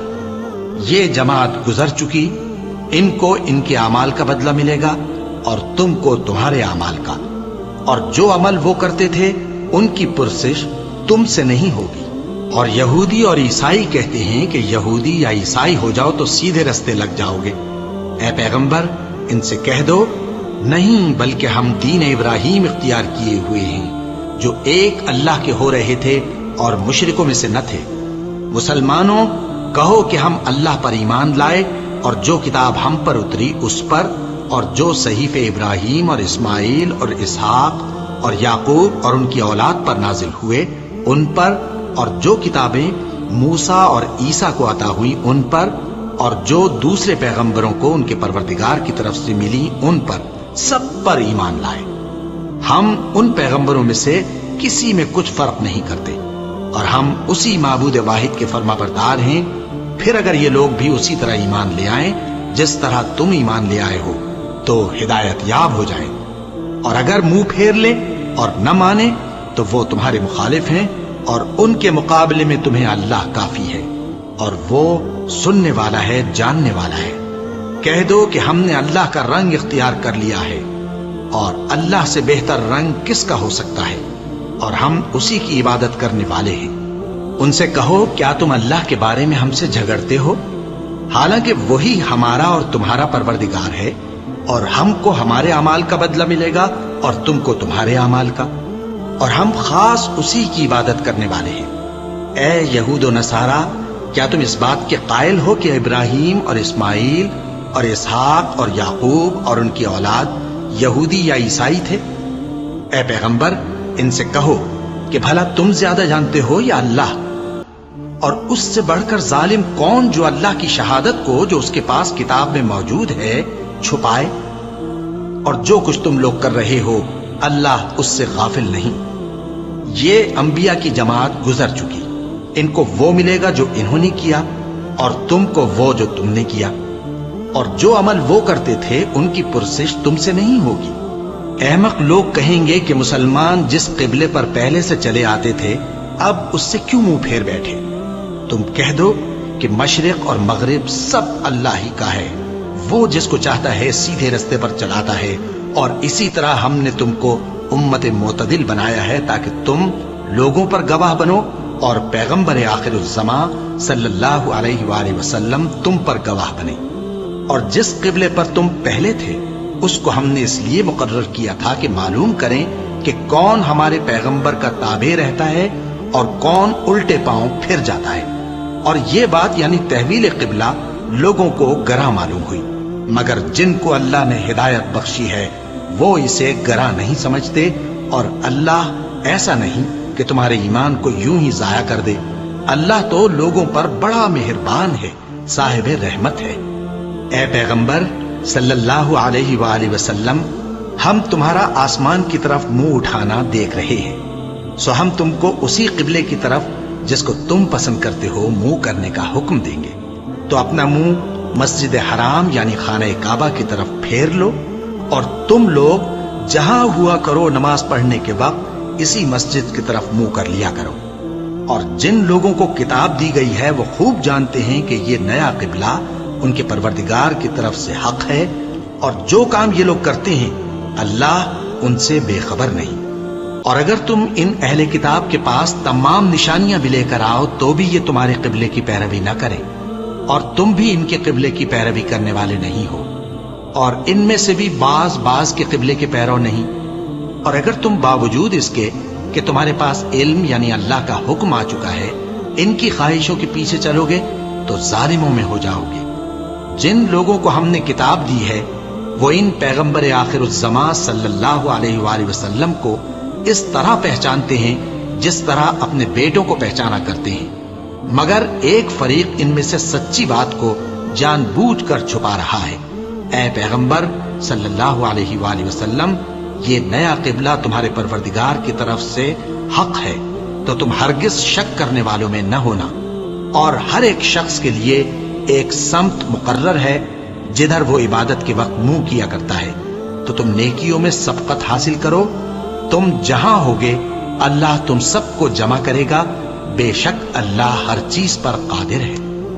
یہ جماعت گزر چکی، ان کو ان کے اعمال کا بدلہ ملے گا اور تم کو تمہارے اعمال کا، اور جو عمل وہ کرتے تھے ان کی پرسش تم سے نہیں ہوگی۔ اور یہودی اور عیسائی کہتے ہیں کہ یہودی یا عیسائی ہو جاؤ تو سیدھے رستے لگ جاؤ گے۔ اے پیغمبر ان سے کہہ دو نہیں، بلکہ ہم دین ابراہیم اختیار کیے ہوئے ہیں جو ایک اللہ کے ہو رہے تھے اور مشرکوں میں سے نہ تھے۔ مسلمانوں کہو کہ ہم اللہ پر ایمان لائے اور جو کتاب ہم پر اتری اس پر، اور جو صحیفے ابراہیم اور اسماعیل اور اسحاق اور یعقوب اور ان کی اولاد پر نازل ہوئے ان پر، اور جو کتابیں موسیٰ اور عیسیٰ کو عطا ہوئی ان پر، اور جو دوسرے پیغمبروں کو ان کے پروردگار کی طرف سے ملی ان پر، سب پر ایمان لائے۔ ہم ان پیغمبروں میں سے کسی میں کچھ فرق نہیں کرتے، اور ہم اسی معبود واحد کے فرما بردار ہیں۔ پھر اگر یہ لوگ بھی اسی طرح ایمان لے آئیں جس طرح تم ایمان لے آئے ہو تو ہدایت یاب ہو جائیں، اور اگر منہ پھیر لیں اور نہ مانے تو وہ تمہارے مخالف ہیں، اور ان کے مقابلے میں تمہیں اللہ کافی ہے، اور وہ سننے والا ہے، جاننے والا ہے۔ کہہ دو کہ ہم نے اللہ کا رنگ اختیار کر لیا ہے، اور اللہ سے بہتر رنگ کس کا ہو سکتا ہے، اور ہم اسی کی عبادت کرنے والے ہیں۔ ان سے کہو کیا تم اللہ کے بارے میں ہم سے جھگڑتے ہو، حالانکہ وہی ہمارا اور تمہارا پروردگار ہے، اور ہم کو ہمارے اعمال کا بدلہ ملے گا اور تم کو تمہارے اعمال کا، اور ہم خاص اسی کی عبادت کرنے والے ہیں۔ اے یہود و نصارا، کیا تم اس بات کے قائل ہو کہ ابراہیم اور اسماعیل اور اسحاق اور یعقوب اور ان کی اولاد یہودی یا عیسائی تھے؟ اے پیغمبر ان سے کہو کہ بھلا تم زیادہ جانتے ہو یا اللہ؟ اور اس سے بڑھ کر ظالم کون جو اللہ کی شہادت کو جو اس کے پاس کتاب میں موجود ہے چھپائے؟ اور جو کچھ تم لوگ کر رہے ہو اللہ اس سے غافل نہیں۔ یہ انبیاء کی جماعت گزر چکی، ان کو وہ ملے گا جو انہوں نے کیا، اور تم کو وہ جو تم نے کیا، اور جو عمل وہ کرتے تھے ان کی پرسش تم سے نہیں ہوگی۔ احمق لوگ کہیں گے کہ مسلمان جس قبلے پر پہلے سے چلے آتے تھے اب اس سے کیوں منہ پھیر بیٹھے؟ تم کہہ دو کہ مشرق اور مغرب سب اللہ ہی کا ہے، وہ جس کو چاہتا ہے سیدھے رستے پر چلاتا ہے، اور اسی طرح ہم نے تم کو امت معتدل بنایا ہے تاکہ تم لوگوں پر گواہ بنو، اور پیغمبر آخر الزماں صلی اللہ علیہ وآلہ وسلم تم پر گواہ بنے۔ اور جس قبلے پر تم پہلے تھے اس کو ہم نے اس لیے مقرر کیا تھا کہ معلوم کریں کہ کون ہمارے پیغمبر کا تابع رہتا ہے اور کون الٹے پاؤں پھر جاتا ہے۔ اور یہ بات یعنی تحویل قبلہ لوگوں کو گراں معلوم ہوئی، مگر جن کو اللہ نے ہدایت بخشی ہے وہ اسے گراں نہیں سمجھتے، اور اللہ ایسا نہیں کہ تمہارے ایمان کو یوں ہی ضائع کر دے۔ اللہ تو لوگوں پر بڑا مہربان ہے، صاحب رحمت ہے۔ اے پیغمبر صلی اللہ علیہ وآلہ وسلم، ہم تمہارا آسمان کی طرف منہ اٹھانا دیکھ رہے ہیں، سو ہم تم کو اسی قبلے کی طرف جس کو تم پسند کرتے ہو منہ کرنے کا حکم دیں گے۔ تو اپنا منہ مسجد حرام یعنی خانہ کعبہ کی طرف پھیر لو، اور تم لوگ جہاں ہوا کرو نماز پڑھنے کے وقت اسی مسجد کی طرف منہ کر لیا کرو۔ اور جن لوگوں کو کتاب دی گئی ہے وہ خوب جانتے ہیں کہ یہ نیا قبلہ ان کے پروردگار کی طرف سے حق ہے، اور جو کام یہ لوگ کرتے ہیں اللہ ان سے بے خبر نہیں۔ اور اگر تم ان اہل کتاب کے پاس تمام نشانیاں بھی لے کر آؤ تو بھی یہ تمہارے قبلے کی پیروی نہ کریں، اور تم بھی ان کے قبلے کی پیروی کرنے والے نہیں ہو، اور ان میں سے بھی بعض کے قبلے کے پیرو نہیں۔ اور اگر تم باوجود اس کے کہ تمہارے پاس علم یعنی اللہ کا حکم آ چکا ہے ان کی خواہشوں کے پیچھے چلو گے تو ظالموں میں ہو جاؤ گے۔ جن لوگوں کو ہم نے کتاب دی ہے وہ ان پیغمبر آخر الزماں صلی اللہ علیہ وآلہ وسلم کو اس طرح پہچانتے ہیں جس طرح اپنے بیٹوں کو پہچانا کرتے ہیں، مگر ایک فریق ان میں سے سچی بات کو جان بوجھ کر چھپا رہا ہے۔ اے پیغمبر صلی اللہ علیہ وآلہ وسلم، یہ نیا قبلہ تمہارے پروردگار کی طرف سے حق ہے، تو تم ہرگز شک کرنے والوں میں نہ ہونا۔ اور ہر ایک شخص کے لیے ایک سمت مقرر ہے جدھر وہ عبادت کے وقت منہ کیا کرتا ہے، تو تم نیکیوں میں سبقت حاصل کرو۔ تم جہاں ہوگے اللہ تم سب کو جمع کرے گا، بے شک اللہ ہر چیز پر قادر ہے۔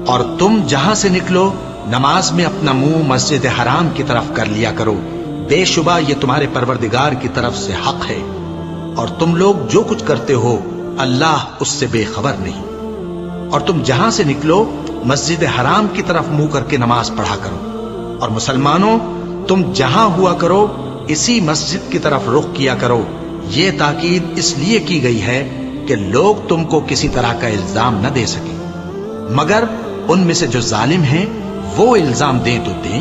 اور تم جہاں سے نکلو نماز میں اپنا منہ مسجد حرام کی طرف کر لیا کرو، بے شبہ یہ تمہارے پروردگار کی طرف سے حق ہے، اور تم لوگ جو کچھ کرتے ہو اللہ اس سے بے خبر نہیں۔ اور تم جہاں سے نکلو مسجد حرام کی طرف منہ کر کے نماز پڑھا کرو، اور مسلمانوں تم جہاں ہوا کرو اسی مسجد کی طرف رخ کیا کرو۔ یہ تاکید اس لیے کی گئی ہے کہ لوگ تم کو کسی طرح کا الزام نہ دے سکیں، مگر ان میں سے جو ظالم ہیں وہ الزام دیں تو دیں،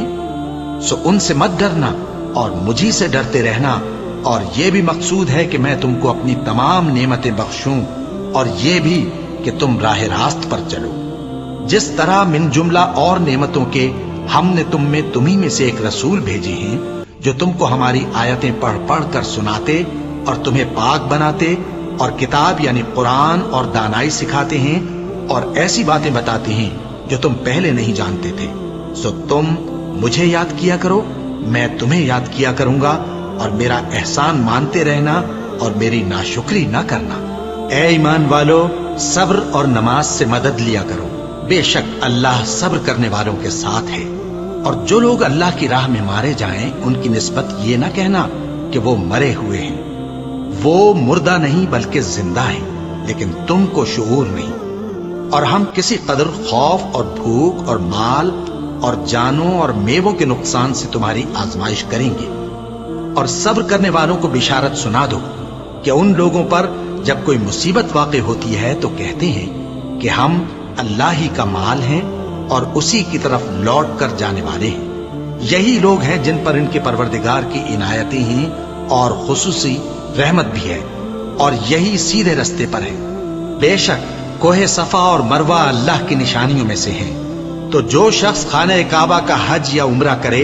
سو ان سے مت ڈرنا اور مجھی سے ڈرتے رہنا۔ اور یہ بھی مقصود ہے کہ میں تم کو اپنی تمام نعمتیں بخشوں، اور یہ بھی کہ تم راہ راست پر چلو۔ جس طرح من جملہ اور نعمتوں کے ہم نے تمہیں میں سے ایک رسول بھیجے ہیں جو تم کو ہماری آیتیں پڑھ پڑھ کر سناتے اور تمہیں پاک بناتے، اور کتاب یعنی قرآن اور دانائی سکھاتے ہیں، اور ایسی باتیں بتاتے ہیں جو تم پہلے نہیں جانتے تھے۔ سو تم مجھے یاد کیا کرو، میں تمہیں یاد کیا کروں گا، اور میرا احسان مانتے رہنا اور میری ناشکری نہ کرنا۔ اے ایمان والو، صبر اور نماز سے مدد لیا کرو، بے شک اللہ صبر کرنے والوں کے ساتھ ہے۔ اور جو لوگ اللہ کی راہ میں مارے جائیں ان کی نسبت یہ نہ کہنا کہ وہ مرے ہوئے ہیں، وہ مردہ نہیں بلکہ زندہ ہیں، لیکن تم کو شعور نہیں۔ اور ہم کسی قدر خوف اور بھوک اور مال اور جانوں اور میووں کے نقصان سے تمہاری آزمائش کریں گے، اور صبر کرنے والوں کو بشارت سنا دو کہ ان لوگوں پر جب کوئی مصیبت واقع ہوتی ہے تو کہتے ہیں کہ ہم اللہ ہی کا مال ہیں اور اسی کی طرف لوٹ کر جانے والے ہیں۔ یہی لوگ ہیں جن پر ان کے پروردگار کی عنایتیں ہیں اور خصوصی رحمت بھی ہے، اور یہی سیدھے رستے پر ہے۔ بے شک کوہ صفا اور مروہ اللہ کی نشانیوں میں سے ہیں، تو جو شخص خانہ کعبہ کا حج یا عمرہ کرے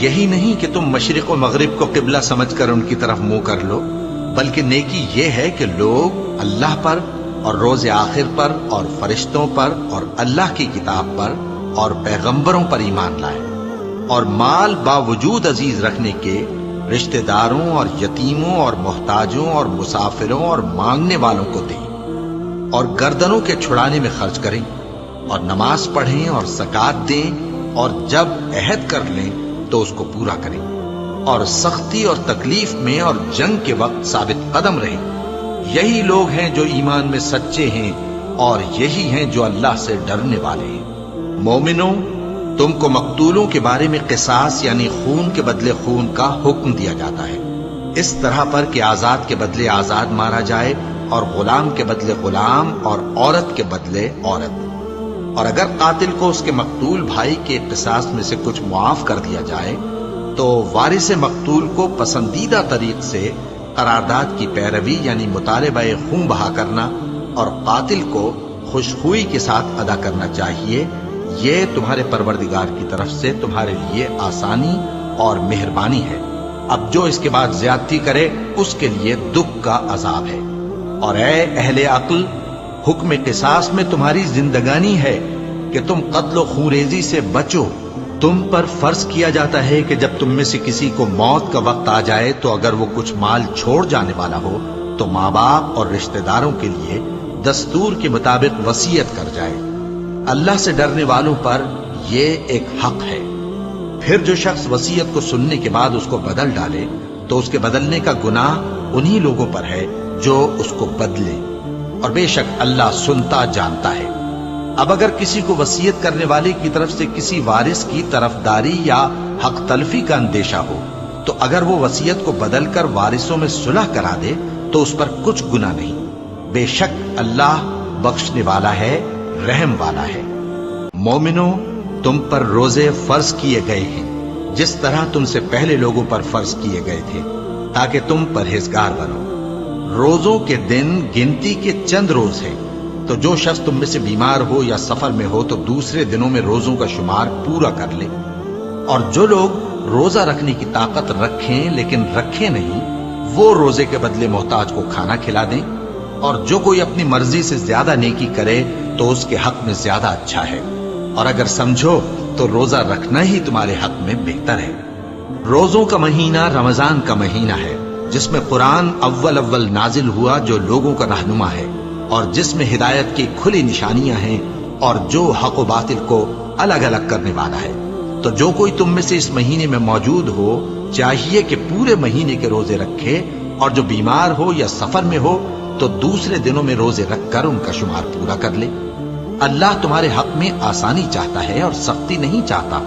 یہی نہیں کہ تم مشرق و مغرب کو قبلہ سمجھ کر ان کی طرف منہ کر لو، بلکہ نیکی یہ ہے کہ لوگ اللہ پر اور روز آخر پر اور فرشتوں پر اور اللہ کی کتاب پر اور پیغمبروں پر ایمان لائیں، اور مال باوجود عزیز رکھنے کے رشتہ داروں اور یتیموں اور محتاجوں اور مسافروں اور مانگنے والوں کو دیں، اور گردنوں کے چھڑانے میں خرچ کریں، اور نماز پڑھیں اور زکوٰۃ دیں، اور جب عہد کر لیں تو اس کو پورا کریں، اور سختی اور تکلیف میں اور جنگ کے وقت ثابت قدم رہیں۔ یہی لوگ ہیں جو ایمان میں سچے ہیں، اور یہی ہیں جو اللہ سے ڈرنے والے ہیں۔ مومنوں، تم کو مقتولوں کے بارے میں قصاص یعنی خون کے بدلے خون کا حکم دیا جاتا ہے، اس طرح پر کہ آزاد کے بدلے آزاد مارا جائے، اور غلام کے بدلے غلام، اور عورت کے بدلے عورت۔ اور اگر قاتل کو اس کے مقتول بھائی کے قصاص میں سے کچھ معاف کر دیا جائے تو وارث مقتول کو پسندیدہ طریق سے قرارداد کی پیروی یعنی مطالبہ خون بہا کرنا اور قاتل کو خوشخوئی کے ساتھ ادا کرنا چاہیے۔ یہ تمہارے پروردگار کی طرف سے تمہارے لیے آسانی اور مہربانی ہے۔ اب جو اس کے بعد زیادتی کرے اس کے لیے دکھ کا عذاب ہے۔ اور اے اہل عقل، حکم قصاص میں تمہاری زندگانی ہے کہ تم قتل و خونریزی سے بچو۔ تم پر فرض کیا جاتا ہے کہ جب تم میں سے کسی کو موت کا وقت آ جائے تو اگر وہ کچھ مال چھوڑ جانے والا ہو تو ماں باپ اور رشتہ داروں کے لیے دستور کے مطابق وصیت کر جائے۔ اللہ سے ڈرنے والوں پر یہ ایک حق ہے۔ پھر جو شخص وصیت کو سننے کے بعد اس کو بدل ڈالے تو اس کے بدلنے کا گناہ انہی لوگوں پر ہے جو اس کو بدلے، اور بے شک اللہ سنتا جانتا ہے۔ اب اگر کسی کو وصیت کرنے والے کی طرف سے کسی وارث کی طرفداری یا حق تلفی کا اندیشہ ہو تو اگر وہ وصیت کو بدل کر وارثوں میں صلح کرا دے تو اس پر کچھ گناہ نہیں، بے شک اللہ بخشنے والا ہے، رحم والا ہے۔ مومنوں، تم پر روزے فرض کیے گئے ہیں جس طرح تم سے پہلے لوگوں پر فرض کیے گئے تھے تاکہ تم پرہیزگار بنو۔ روزوں کے دن گنتی کے چند روز ہیں، تو جو شخص تم میں سے بیمار ہو یا سفر میں ہو تو دوسرے دنوں میں روزوں کا شمار پورا کر لے۔ اور جو لوگ روزہ رکھنے کی طاقت رکھیں لیکن رکھیں نہیں، وہ روزے کے بدلے محتاج کو کھانا کھلا دیں۔ اور جو کوئی اپنی مرضی سے زیادہ نیکی کرے تو اس کے حق میں زیادہ اچھا ہے، اور اگر سمجھو تو روزہ رکھنا ہی تمہارے حق میں بہتر ہے۔ روزوں کا مہینہ رمضان کا مہینہ ہے جس میں قرآن اول نازل ہوا، جو لوگوں کا رہنما ہے اور جس میں ہدایت کی کھلی نشانیاں ہیں اور جو حق و باطل کو الگ الگ کرنے والا ہے۔ تو جو کوئی تم میں سے اس مہینے میں موجود ہو چاہیے کہ پورے مہینے کے روزے رکھے، اور جو بیمار ہو یا سفر میں ہو تو دوسرے دنوں میں روزے رکھ کر ان کا شمار پورا کر لے۔ اللہ تمہارے حق میں آسانی چاہتا ہے اور سختی نہیں چاہتا،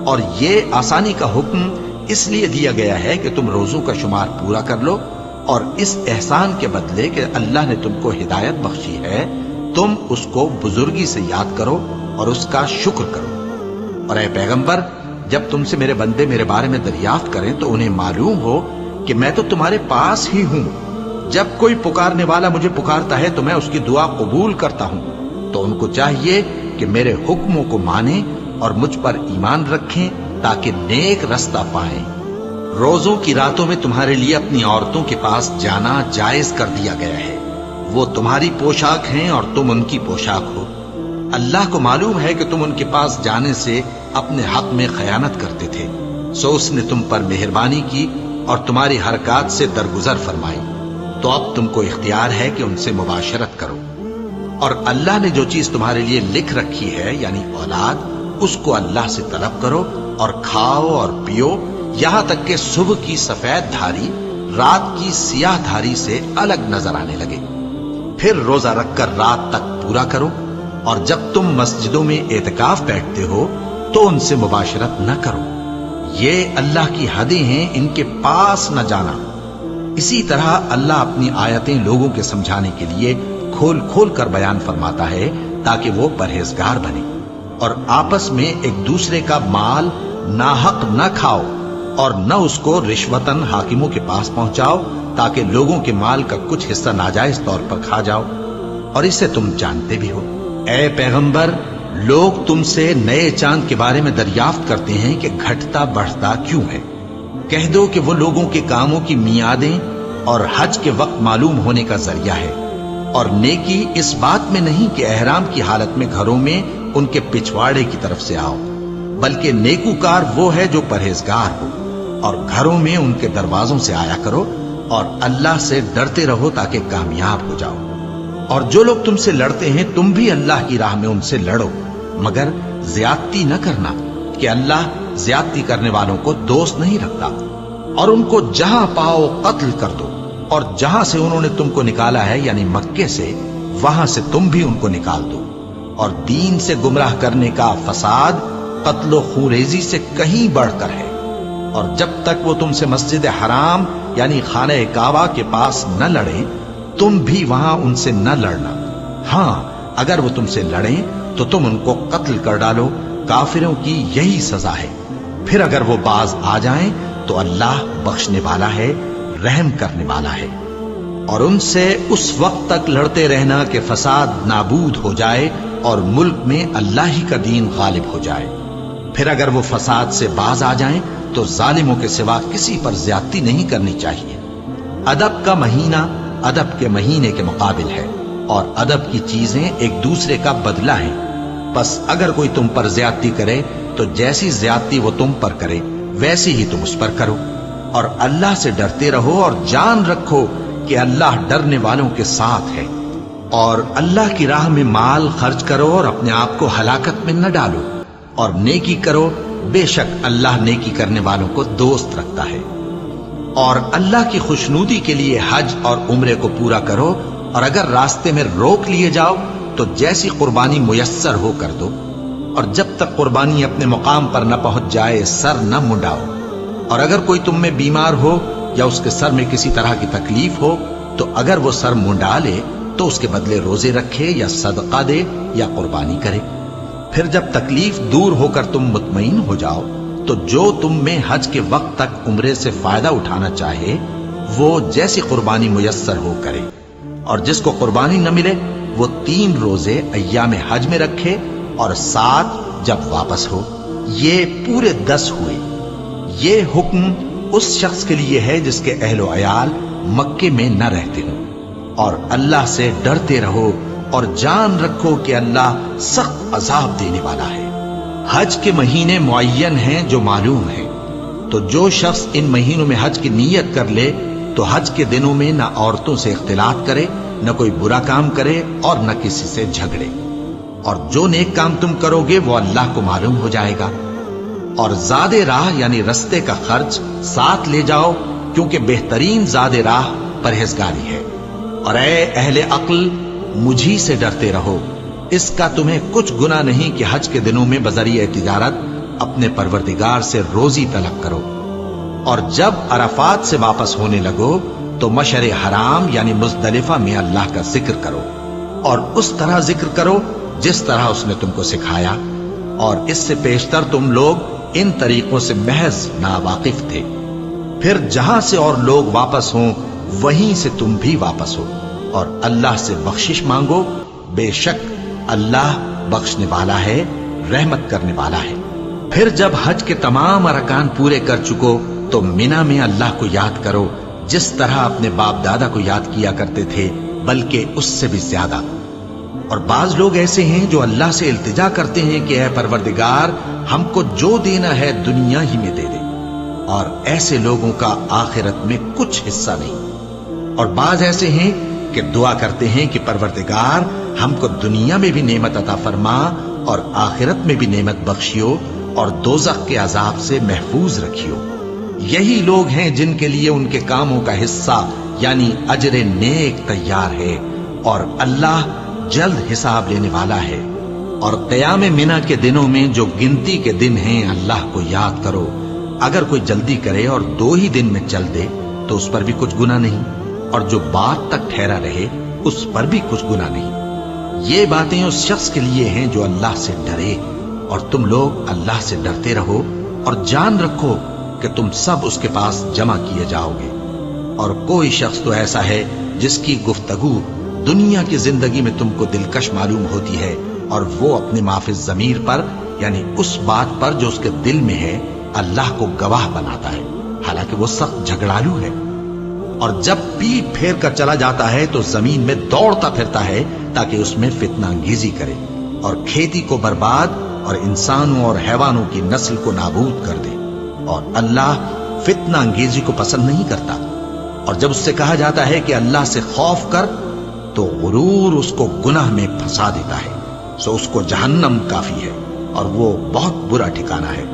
اور یہ آسانی کا حکم اس لیے دیا گیا ہے کہ تم روزوں کا شمار پورا کر لو، اور اس احسان کے بدلے کہ اللہ نے تم کو ہدایت بخشی ہے تم اس کو بزرگی سے یاد کرو اور اس کا شکر کرو۔ اور اے پیغمبر، جب تم سے میرے بندے میرے بارے میں دریافت کریں تو انہیں معلوم ہو کہ میں تو تمہارے پاس ہی ہوں۔ جب کوئی پکارنے والا مجھے پکارتا ہے تو میں اس کی دعا قبول کرتا ہوں۔ تو ان کو چاہیے کہ میرے حکموں کو مانیں اور مجھ پر ایمان رکھیں تاکہ نیک رستہ پائیں۔ روزوں کی راتوں میں تمہارے لیے اپنی عورتوں کے پاس جانا جائز کر دیا گیا ہے، وہ تمہاری پوشاک ہیں اور تم ان کی پوشاک ہو۔ اللہ کو معلوم ہے کہ تم ان کے پاس جانے سے اپنے حق میں خیانت کرتے تھے، سو اس نے تم پر مہربانی کی اور تمہاری حرکات سے درگزر فرمائی، تو اب تم کو اختیار ہے کہ ان سے مباشرت کرو۔ اور اللہ نے جو چیز تمہارے لیے لکھ رکھی ہے یعنی اولاد، اس کو اللہ سے طلب کرو اور کھاؤ اور پیو، یہاں تک کہ صبح کی سفید دھاری رات کی سیاہ دھاری سے الگ نظر آنے لگے۔ پھر روزہ رکھ کر رات تک پورا کرو، اور جب تم مسجدوں میں اعتکاف بیٹھتے ہو تو ان سے مباشرت نہ کرو، یہ اللہ کی حدیں ہیں، ان کے پاس نہ جانا۔ اسی طرح اللہ اپنی آیتیں لوگوں کے سمجھانے کے لیے کھول کھول کر بیان فرماتا ہے تاکہ وہ پرہیزگار بنے۔ اور آپس میں ایک دوسرے کا مال ناحق نہ کھاؤ، اور نہ اس کو رشوتاً حاکموں کے پاس پہنچاؤ تاکہ لوگوں کے مال کا کچھ حصہ ناجائز طور پر کھا جاؤ، اور اسے تم جانتے بھی ہو۔ اے پیغمبر، لوگ تم سے نئے چاند کے بارے میں دریافت کرتے ہیں کہ گھٹتا بڑھتا کیوں ہے۔ کہہ دو کہ وہ لوگوں کے کاموں کی میعادیں اور حج کے وقت معلوم ہونے کا ذریعہ ہے، اور نیکی اس بات میں نہیں کہ احرام کی حالت میں گھروں میں ان کے پچھواڑے کی طرف سے آؤ، بلکہ نیکوکار وہ ہے جو پرہیزگار ہو، اور گھروں میں ان کے دروازوں سے آیا کرو، اور اللہ سے ڈرتے رہو تاکہ کامیاب ہو جاؤ۔ اور جو لوگ تم سے لڑتے ہیں تم بھی اللہ کی راہ میں ان سے لڑو، مگر زیادتی نہ کرنا، کہ اللہ زیادتی کرنے والوں کو دوست نہیں رکھتا۔ اور ان کو جہاں پاؤ قتل کر دو، اور جہاں سے انہوں نے تم کو نکالا ہے یعنی مکے سے، وہاں سے تم بھی ان کو نکال دو۔ اور دین سے گمراہ کرنے کا فساد قتل و خونریزی سے کہیں بڑھ کر ہے، اور جب تک وہ تم سے مسجد حرام یعنی خانہ کعبہ کے پاس نہ لڑیں تم بھی وہاں ان سے نہ لڑنا۔ ہاں اگر وہ تم سے لڑیں تو تم ان کو قتل کر ڈالو، کافروں کی یہی سزا ہے۔ پھر اگر وہ باز آ جائیں تو اللہ بخشنے والا ہے، رحم کرنے والا ہے۔ اور ان سے اس وقت تک لڑتے رہنا کہ فساد نابود ہو جائے اور ملک میں اللہ ہی کا دین غالب ہو جائے۔ پھر اگر وہ فساد سے باز آ جائیں تو ظالموں کے سوا کسی پر زیادتی نہیں کرنی چاہیے۔ ادب کا مہینہ ادب کے مہینے کے مقابل ہے، اور ادب کی چیزیں ایک دوسرے کا بدلہ ہیں۔ بس اگر کوئی تم پر زیادتی کرے تو جیسی زیادتی وہ تم پر کرے ویسی ہی تم اس پر کرو، اور اللہ سے ڈرتے رہو، اور جان رکھو کہ اللہ ڈرنے والوں کے ساتھ ہے۔ اور اللہ کی راہ میں مال خرچ کرو اور اپنے آپ کو ہلاکت میں نہ ڈالو، اور نیکی کرو، بے شک اللہ نیکی کرنے والوں کو دوست رکھتا ہے۔ اور اللہ کی خوشنودی کے لیے حج اور عمرے کو پورا کرو، اور اگر راستے میں روک لیے جاؤ تو جیسی قربانی میسر ہو کر دو، اور جب تک قربانی اپنے مقام پر نہ پہنچ جائے سر نہ منڈاؤ۔ اور اگر کوئی تم میں بیمار ہو یا اس کے سر میں کسی طرح کی تکلیف ہو تو اگر وہ سر منڈا لے تو اس کے بدلے روزے رکھے یا صدقہ دے یا قربانی کرے۔ پھر جب تکلیف دور ہو کر تم مطمئن ہو جاؤ تو جو تم میں حج کے وقت تک عمرے سے فائدہ اٹھانا چاہے وہ جیسی قربانی میسر ہو کرے، اور جس کو قربانی نہ ملے وہ 3 روزے ایام حج میں رکھے اور 7 جب واپس ہو۔ یہ پورے 10 ہوئے۔ یہ حکم اس شخص کے لیے ہے جس کے اہل و عیال مکے میں نہ رہتے ہوں۔ اور اللہ سے ڈرتے رہو اور جان رکھو کہ اللہ سخت عذاب دینے والا ہے۔ حج کے مہینے معین ہیں جو معلوم ہیں، تو جو شخص ان مہینوں میں حج کی نیت کر لے تو حج کے دنوں میں نہ عورتوں سے اختلاط کرے، نہ کوئی برا کام کرے اور نہ کسی سے جھگڑے۔ اور جو نیک کام تم کرو گے وہ اللہ کو معلوم ہو جائے گا۔ اور زاد راہ یعنی رستے کا خرچ ساتھ لے جاؤ، کیونکہ بہترین زاد راہ پرہیزگاری ہے۔ اور اے اہل عقل، مجھی سے ڈرتے رہو، اس کا تمہیں کچھ گناہ نہیں کہ حج کے دنوں میں بذریعہ تجارت اپنے پروردگار سے روزی طلب کرو۔ اور جب عرفات سے واپس ہونے لگو تو مشعر حرام یعنی مزدلفہ میں اللہ کا ذکر کرو، اور اس طرح ذکر کرو جس طرح اس نے تم کو سکھایا، اور اس سے پیشتر تم لوگ ان طریقوں سے محض ناواقف تھے۔ پھر جہاں سے اور لوگ واپس ہوں وہیں سے تم بھی واپس ہو، اور اللہ سے بخشش مانگو، بے شک اللہ بخشنے والا ہے، رحمت کرنے والا ہے۔ پھر جب حج کے تمام ارکان پورے کر چکو تو مینا میں اللہ کو یاد کرو جس طرح اپنے باپ دادا کو یاد کیا کرتے تھے، بلکہ اس سے بھی زیادہ۔ اور بعض لوگ ایسے ہیں جو اللہ سے التجا کرتے ہیں کہ اے پروردگار ہم کو جو دینا ہے دنیا ہی میں دے دے، اور ایسے لوگوں کا آخرت میں کچھ حصہ نہیں۔ اور بعض ایسے ہیں کہ دعا کرتے ہیں کہ پروردگار ہم کو دنیا میں بھی نعمت عطا فرما اور آخرت میں بھی نعمت بخشیو اور دوزخ کے عذاب سے محفوظ رکھیو۔ یہی لوگ ہیں جن کے لیے ان کے کاموں کا حصہ یعنی اجر نیک تیار ہے، اور اللہ جلد حساب لینے والا ہے۔ اور قیام منا کے دنوں میں جو گنتی کے دن ہیں اللہ کو یاد کرو۔ اگر کوئی جلدی کرے اور 2 ہی دن میں چل دے تو اس پر بھی کچھ گناہ نہیں، اور جو بعد تک ٹھہرا رہے اس پر بھی کچھ گناہ نہیں۔ یہ باتیں اس شخص کے لیے ہیں جو اللہ سے ڈرے، اور تم لوگ اللہ سے ڈرتے رہو اور جان رکھو کہ تم سب اس کے پاس جمع کیے جاؤ گے۔ اور کوئی شخص تو ایسا ہے جس کی گفتگو دنیا کی زندگی میں تم کو دلکش معلوم ہوتی ہے اور وہ اپنے معافی ضمیر پر یعنی اس بات پر جو اس کے دل میں ہے اللہ کو گواہ بناتا ہے، حالانکہ وہ سخت جھگڑالو ہے۔ اور جب پیٹ پھیر کر چلا جاتا ہے تو زمین میں دوڑتا پھرتا ہے تاکہ اس میں فتنہ انگیزی کرے اور کھیتی کو برباد اور انسانوں اور حیوانوں کی نسل کو نابود کر دے، اور اللہ فتنہ انگیزی کو پسند نہیں کرتا۔ اور جب اس سے کہا جاتا ہے کہ اللہ سے خوف کر تو غرور اس کو گناہ میں پھنسا دیتا ہے، سو اس کو جہنم کافی ہے اور وہ بہت برا ٹھکانہ ہے۔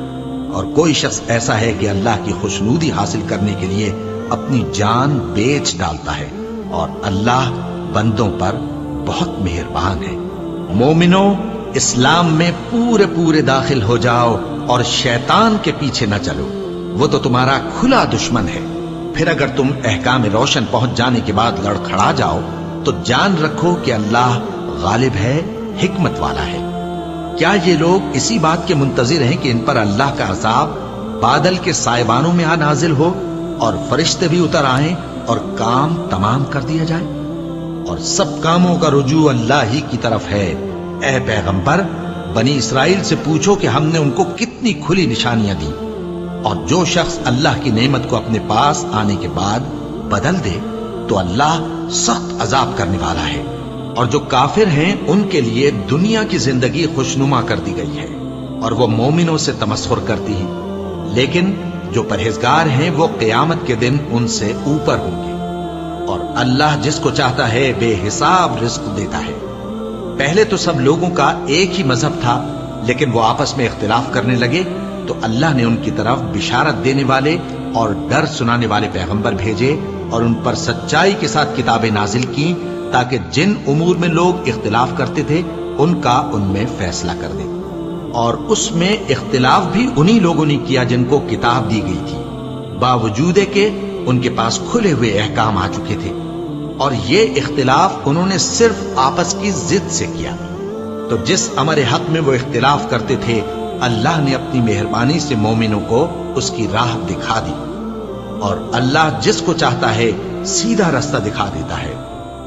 اور کوئی شخص ایسا ہے کہ اللہ کی خوشنودی حاصل کرنے کے لیے اپنی جان بیچ ڈالتا ہے، اور اللہ بندوں پر بہت مہربان ہے۔ مومنو، اسلام میں پورے پورے داخل ہو جاؤ اور شیطان کے پیچھے نہ چلو، وہ تو تمہارا کھلا دشمن ہے۔ پھر اگر تم احکام روشن پہنچ جانے کے بعد لڑکھڑا جاؤ تو جان رکھو کہ اللہ غالب ہے، حکمت والا ہے۔ کیا یہ لوگ اسی بات کے منتظر ہیں کہ ان پر اللہ کا عذاب بادل کے سائبانوں میں آ نازل ہو اور فرشتے بھی اتر آئیں اور کام تمام کر دیا جائے؟ اور سب کاموں کا رجوع اللہ ہی کی طرف ہے۔ اے پیغمبر، بنی اسرائیل سے پوچھو کہ ہم نے ان کو کتنی کھلی نشانیاں دی، اور جو شخص اللہ کی نعمت کو اپنے پاس آنے کے بعد بدل دے تو اللہ سخت عذاب کرنے والا ہے۔ اور جو کافر ہیں ان کے لیے دنیا کی زندگی خوشنما کر دی گئی ہے اور وہ مومنوں سے تمسخر کرتی ہے، لیکن جو پرہیزگار ہیں وہ قیامت کے دن ان سے اوپر ہوں گے۔ اور اللہ جس کو چاہتا ہے بے حساب رزق دیتا ہے۔ پہلے تو سب لوگوں کا ایک ہی مذہب تھا، لیکن وہ آپس میں اختلاف کرنے لگے تو اللہ نے ان کی طرف بشارت دینے والے اور ڈر سنانے والے پیغمبر بھیجے اور ان پر سچائی کے ساتھ کتابیں نازل کی تاکہ جن امور میں لوگ اختلاف کرتے تھے ان کا ان میں فیصلہ کر دے۔ اور اس میں اختلاف بھی انہی لوگوں نے کیا جن کو کتاب دی گئی تھی، باوجود کہ ان کے پاس کھلے ہوئے احکام آ چکے تھے، اور یہ اختلاف انہوں نے صرف آپس کی ضد سے کیا۔ تو جس امر حق میں وہ اختلاف کرتے تھے اللہ نے اپنی مہربانی سے مومنوں کو اس کی راہ دکھا دی، اور اللہ جس کو چاہتا ہے سیدھا رستہ دکھا دیتا ہے۔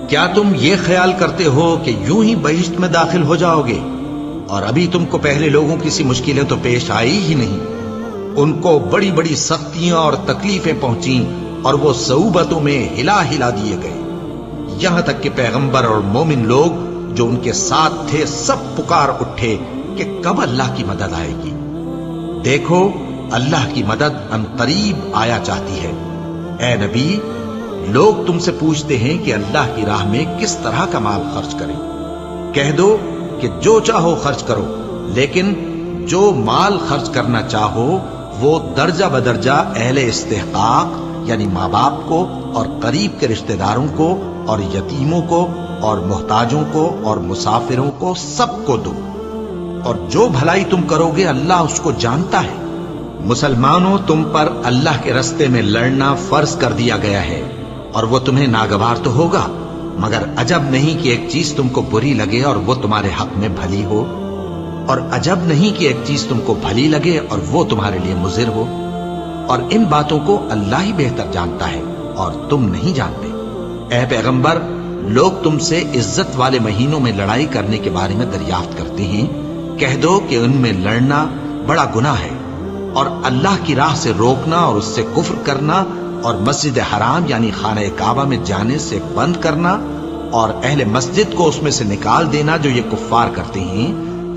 کیا تم یہ خیال کرتے ہو کہ یوں ہی بہشت میں داخل ہو جاؤ گے؟ اور ابھی تم کو پہلے لوگوں کی سی مشکلیں تو پیش آئی ہی نہیں، ان کو بڑی بڑی سختیاں اور تکلیفیں پہنچیں اور وہ صعوبتوں میں ہلا ہلا دیے گئے، یہاں تک کہ پیغمبر اور مومن لوگ جو ان کے ساتھ تھے سب پکار اٹھے کہ کب اللہ کی مدد آئے گی۔ دیکھو اللہ کی مدد ان قریب آیا چاہتی ہے۔ اے نبی، لوگ تم سے پوچھتے ہیں کہ اللہ کی راہ میں کس طرح کا مال خرچ کریں۔ کہہ دو کہ جو چاہو خرچ کرو، لیکن جو مال خرچ کرنا چاہو وہ درجہ بدرجہ اہل استحقاق یعنی ماں باپ کو اور قریب کے رشتہ داروں کو اور یتیموں کو اور محتاجوں کو اور مسافروں کو سب کو دو، اور جو بھلائی تم کرو گے اللہ اس کو جانتا ہے۔ مسلمانوں، تم پر اللہ کے رستے میں لڑنا فرض کر دیا گیا ہے، اور وہ تمہیں ناگوار تو ہوگا، مگر عجب نہیں کہ ایک چیز تم کو بری لگے اور وہ تمہارے حق میں بھلی ہو، اور عجب نہیں کہ ایک چیز تم کو بھلی لگے اور وہ تمہارے لیے مضر ہو، اور ان باتوں کو اللہ ہی بہتر جانتا ہے اور تم نہیں جانتے۔ اے پیغمبر، لوگ تم سے عزت والے مہینوں میں لڑائی کرنے کے بارے میں دریافت کرتے ہیں، کہہ دو کہ ان میں لڑنا بڑا گناہ ہے، اور اللہ کی راہ سے روکنا اور اس سے کفر کرنا اور مسجد حرام یعنی خانہ کعبہ میں جانے سے بند کرنا اور اہل مسجد کو اس میں سے نکال دینا جو یہ کفار کرتے ہیں،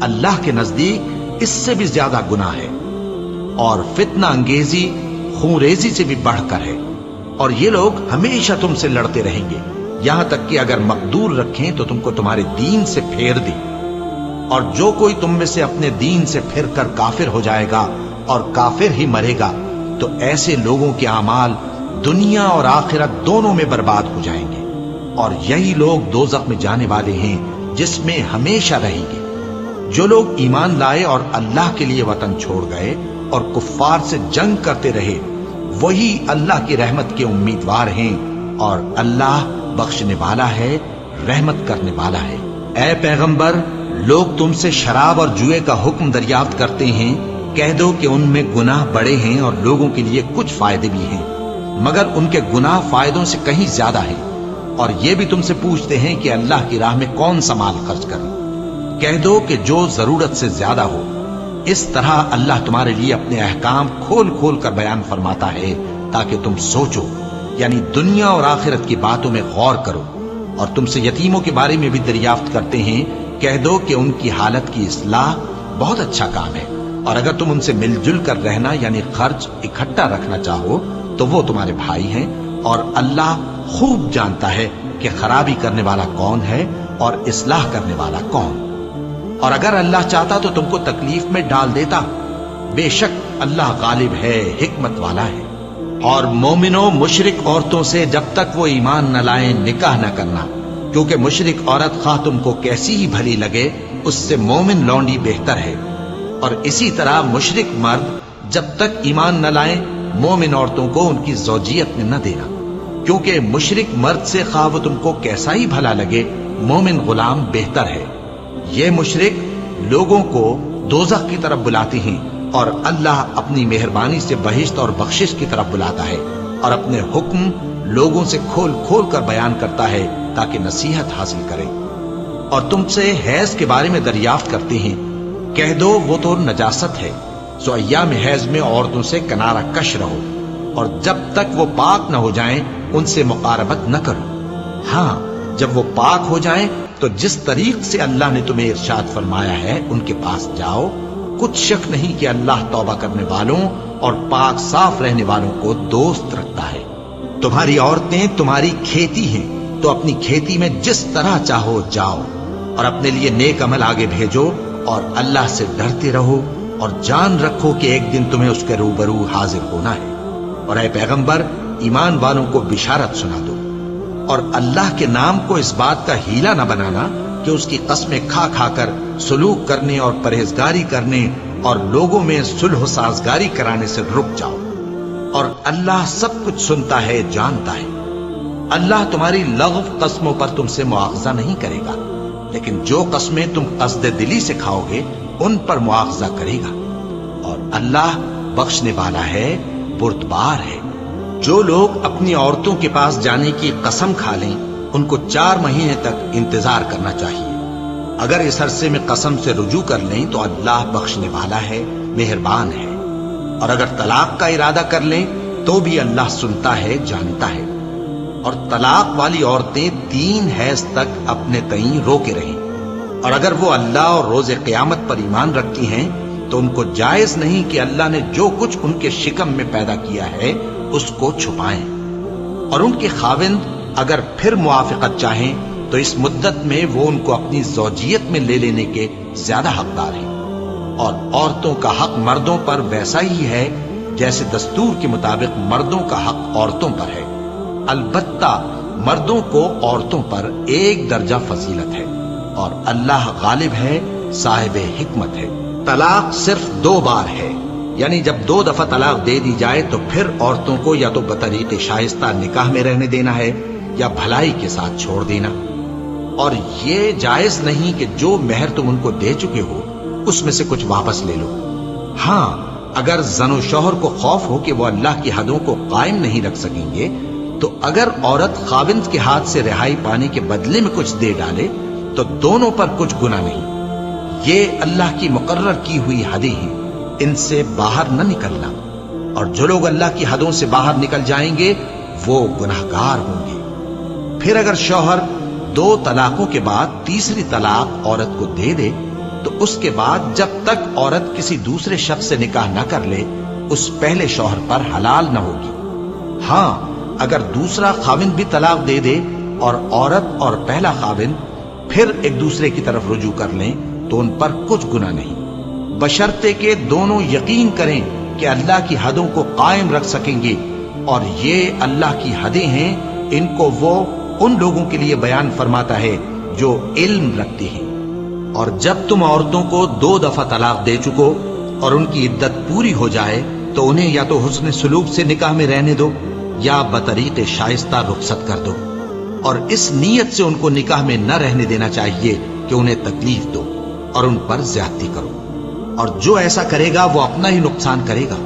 اللہ کے نزدیک اس سے بھی زیادہ گناہ ہے، اور فتنہ انگیزی خونریزی سے بھی بڑھ کر ہے۔ اور یہ لوگ ہمیشہ تم سے لڑتے رہیں گے، یہاں تک کہ اگر مقدور رکھیں تو تم کو تمہارے دین سے پھیر دیں، اور جو کوئی تم میں سے اپنے دین سے پھر کر کافر ہو جائے گا اور کافر ہی مرے گا تو ایسے لوگوں کے اعمال دنیا اور آخرت دونوں میں برباد ہو جائیں گے، اور یہی لوگ دوزخ میں جانے والے ہیں جس میں ہمیشہ رہیں گے۔ جو لوگ ایمان لائے اور اللہ کے لیے وطن چھوڑ گئے اور کفار سے جنگ کرتے رہے وہی اللہ کی رحمت کے امیدوار ہیں، اور اللہ بخشنے والا ہے، رحمت کرنے والا ہے۔ اے پیغمبر، لوگ تم سے شراب اور جوئے کا حکم دریافت کرتے ہیں، کہہ دو کہ ان میں گناہ بڑے ہیں اور لوگوں کے لیے کچھ فائدے بھی ہیں، مگر ان کے گناہ فائدوں سے کہیں زیادہ ہیں۔ اور یہ بھی تم سے پوچھتے ہیں کہ اللہ کی راہ میں کون سا مال خرچ کریں، کہہ دو کہ جو ضرورت سے زیادہ ہو. اس طرح اللہ تمہارے لیے اپنے احکام کھول کھول کر بیان فرماتا ہے تاکہ تم سوچو، یعنی دنیا اور آخرت کی باتوں میں غور کرو. اور تم سے یتیموں کے بارے میں بھی دریافت کرتے ہیں، کہہ دو کہ ان کی حالت کی اصلاح بہت اچھا کام ہے، اور اگر تم ان سے مل جل کر رہنا یعنی خرچ اکٹھا رکھنا چاہو تو وہ تمہارے بھائی ہیں، اور اللہ خوب جانتا ہے کہ خرابی کرنے والا کون ہے اور اصلاح کرنے والا کون. اور اگر اللہ چاہتا تو تم کو تکلیف میں ڈال دیتا، بے شک اللہ غالب ہے، حکمت والا ہے. اور مومنوں، مشرک عورتوں سے جب تک وہ ایمان نہ لائیں نکاح نہ کرنا، کیونکہ مشرک عورت خواہ تم کو کیسی ہی بھلی لگے اس سے مومن لونڈی بہتر ہے. اور اسی طرح مشرک مرد جب تک ایمان نہ لائیں مومن عورتوں کو ان کی زوجیت میں نہ دینا، کیونکہ مشرک مرد سے خواہ وہ تم کو کیسا ہی بھلا لگے مومن غلام بہتر ہے. یہ مشرک لوگوں کو دوزخ کی طرف بلاتے ہیں، اور اللہ اپنی مہربانی سے بہشت اور بخشش کی طرف بلاتا ہے، اور اپنے حکم لوگوں سے کھول کھول کر بیان کرتا ہے تاکہ نصیحت حاصل کرے. اور تم سے حیض کے بارے میں دریافت کرتے ہیں، کہہ دو وہ تو نجاست ہے، سو ایام حیض میں عورتوں سے کنارہ کش رہو، اور جب تک وہ پاک نہ ہو جائیں ان سے مقاربت نہ کرو. ہاں، جب وہ پاک ہو جائیں تو جس طریق سے اللہ نے تمہیں ارشاد فرمایا ہے ان کے پاس جاؤ. کچھ شک نہیں کہ اللہ توبہ کرنے والوں اور پاک صاف رہنے والوں کو دوست رکھتا ہے. تمہاری عورتیں تمہاری کھیتی ہیں، تو اپنی کھیتی میں جس طرح چاہو جاؤ، اور اپنے لیے نیک عمل آگے بھیجو، اور اللہ سے ڈرتے رہو، اور جان رکھو کہ ایک دن تمہیں اس کے روبرو حاضر ہونا ہے. اور اے پیغمبر، ایمان والوں کو بشارت سنا دو، اور اللہ کے نام کو اس بات کا ہیلا نہ بنانا کہ اس کی قسمیں کھا کھا کر سلوک کرنے اور پرہیزگاری کرنے اور لوگوں میں صلح و سازگاری کرانے سے رک جاؤ. اور اللہ سب کچھ سنتا ہے، جانتا ہے. اللہ تمہاری لغو قسموں پر تم سے مواخذہ نہیں کرے گا، لیکن جو قسمیں تم قصد دلی سے کھاؤ گے ان پر مواخذہ کرے گا. اور اللہ بخشنے والا ہے، بردبار ہے. جو لوگ اپنی عورتوں کے پاس جانے کی قسم کھا لیں ان کو 4 مہینے تک انتظار کرنا چاہیے. اگر اس عرصے میں قسم سے رجوع کر لیں تو اللہ بخشنے والا ہے، مہربان ہے. اور اگر طلاق کا ارادہ کر لیں تو بھی اللہ سنتا ہے، جانتا ہے. اور طلاق والی عورتیں 3 حیض تک اپنے تئیں روکے رہیں، اور اگر وہ اللہ اور روز قیامت پر ایمان رکھتی ہیں تو ان کو جائز نہیں کہ اللہ نے جو کچھ ان کے شکم میں پیدا کیا ہے اس کو چھپائیں. اور ان کے خاوند اگر پھر موافقت چاہیں تو اس مدت میں وہ ان کو اپنی زوجیت میں لے لینے کے زیادہ حقدار ہیں. اور عورتوں کا حق مردوں پر ویسا ہی ہے جیسے دستور کے مطابق مردوں کا حق عورتوں پر ہے. البتہ مردوں کو عورتوں پر 1 درجہ فضیلت ہے، اور اللہ غالب ہے، صاحب حکمت ہے. طلاق صرف 2 بار ہے، یعنی جب 2 دفعہ طلاق دے دی جائے تو پھر عورتوں کو یا تو بطریق شائستہ نکاح میں رہنے دینا ہے یا بھلائی کے ساتھ چھوڑ دینا. اور یہ جائز نہیں کہ جو مہر تم ان کو دے چکے ہو اس میں سے کچھ واپس لے لو. ہاں، اگر زن و شوہر کو خوف ہو کہ وہ اللہ کی حدوں کو قائم نہیں رکھ سکیں گے تو اگر عورت خاوند کے ہاتھ سے رہائی پانے کے بدلے میں کچھ دے ڈالے تو دونوں پر کچھ گناہ نہیں. یہ اللہ کی مقرر کی ہوئی حدیں ہیں، ان سے باہر نہ نکلنا. اور جو لوگ اللہ کی حدوں سے باہر نکل جائیں گے وہ گناہگار ہوں گے. پھر اگر شوہر 2 طلاقوں کے بعد تیسری طلاق عورت کو دے دے تو اس کے بعد جب تک عورت کسی دوسرے شخص سے نکاح نہ کر لے اس پہلے شوہر پر حلال نہ ہوگی. ہاں، اگر دوسرا خاوند بھی طلاق دے دے اور عورت اور پہلا خاوند پھر ایک دوسرے کی طرف رجوع کر لیں تو ان پر کچھ گناہ نہیں، بشرطے کہ دونوں یقین کریں کہ اللہ کی حدوں کو قائم رکھ سکیں گے. اور یہ اللہ کی حدیں ہیں، ان کو وہ ان لوگوں کے لیے بیان فرماتا ہے جو علم رکھتے ہیں. اور جب تم عورتوں کو 2 دفعہ طلاق دے چکو اور ان کی عدت پوری ہو جائے تو انہیں یا تو حسن سلوک سے نکاح میں رہنے دو یا بطریق شائستہ رخصت کر دو. اور اس نیت سے ان کو نکاح میں نہ رہنے دینا چاہیے کہ انہیں تکلیف دو اور ان پر زیادتی کرو. اور جو ایسا کرے گا وہ اپنا ہی نقصان کرے گا.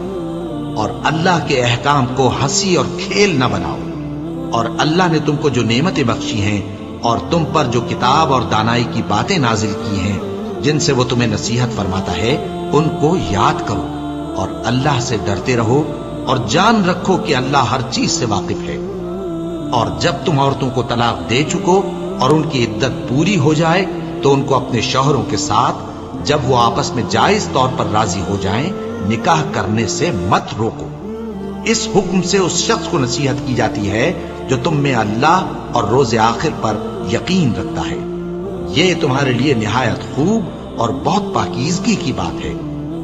اور اللہ کے احکام کو ہنسی اور کھیل نہ بناؤ. اور اللہ نے تم کو جو نعمتیں بخشی ہیں اور تم پر جو کتاب اور دانائی کی باتیں نازل کی ہیں جن سے وہ تمہیں نصیحت فرماتا ہے ان کو یاد کرو، اور اللہ سے ڈرتے رہو، اور جان رکھو کہ اللہ ہر چیز سے واقف ہے۔ اور جب تم عورتوں کو طلاق دے چکو اور ان کی عدت پوری ہو جائے تو ان کو اپنے شوہروں کے ساتھ جب وہ آپس میں جائز طور پر راضی ہو جائیں نکاح کرنے سے مت روکو۔ اس حکم سے اس شخص کو نصیحت کی جاتی ہے جو تم میں اللہ اور روز آخر پر یقین رکھتا ہے۔ یہ تمہارے لیے نہایت خوب اور بہت پاکیزگی کی بات ہے،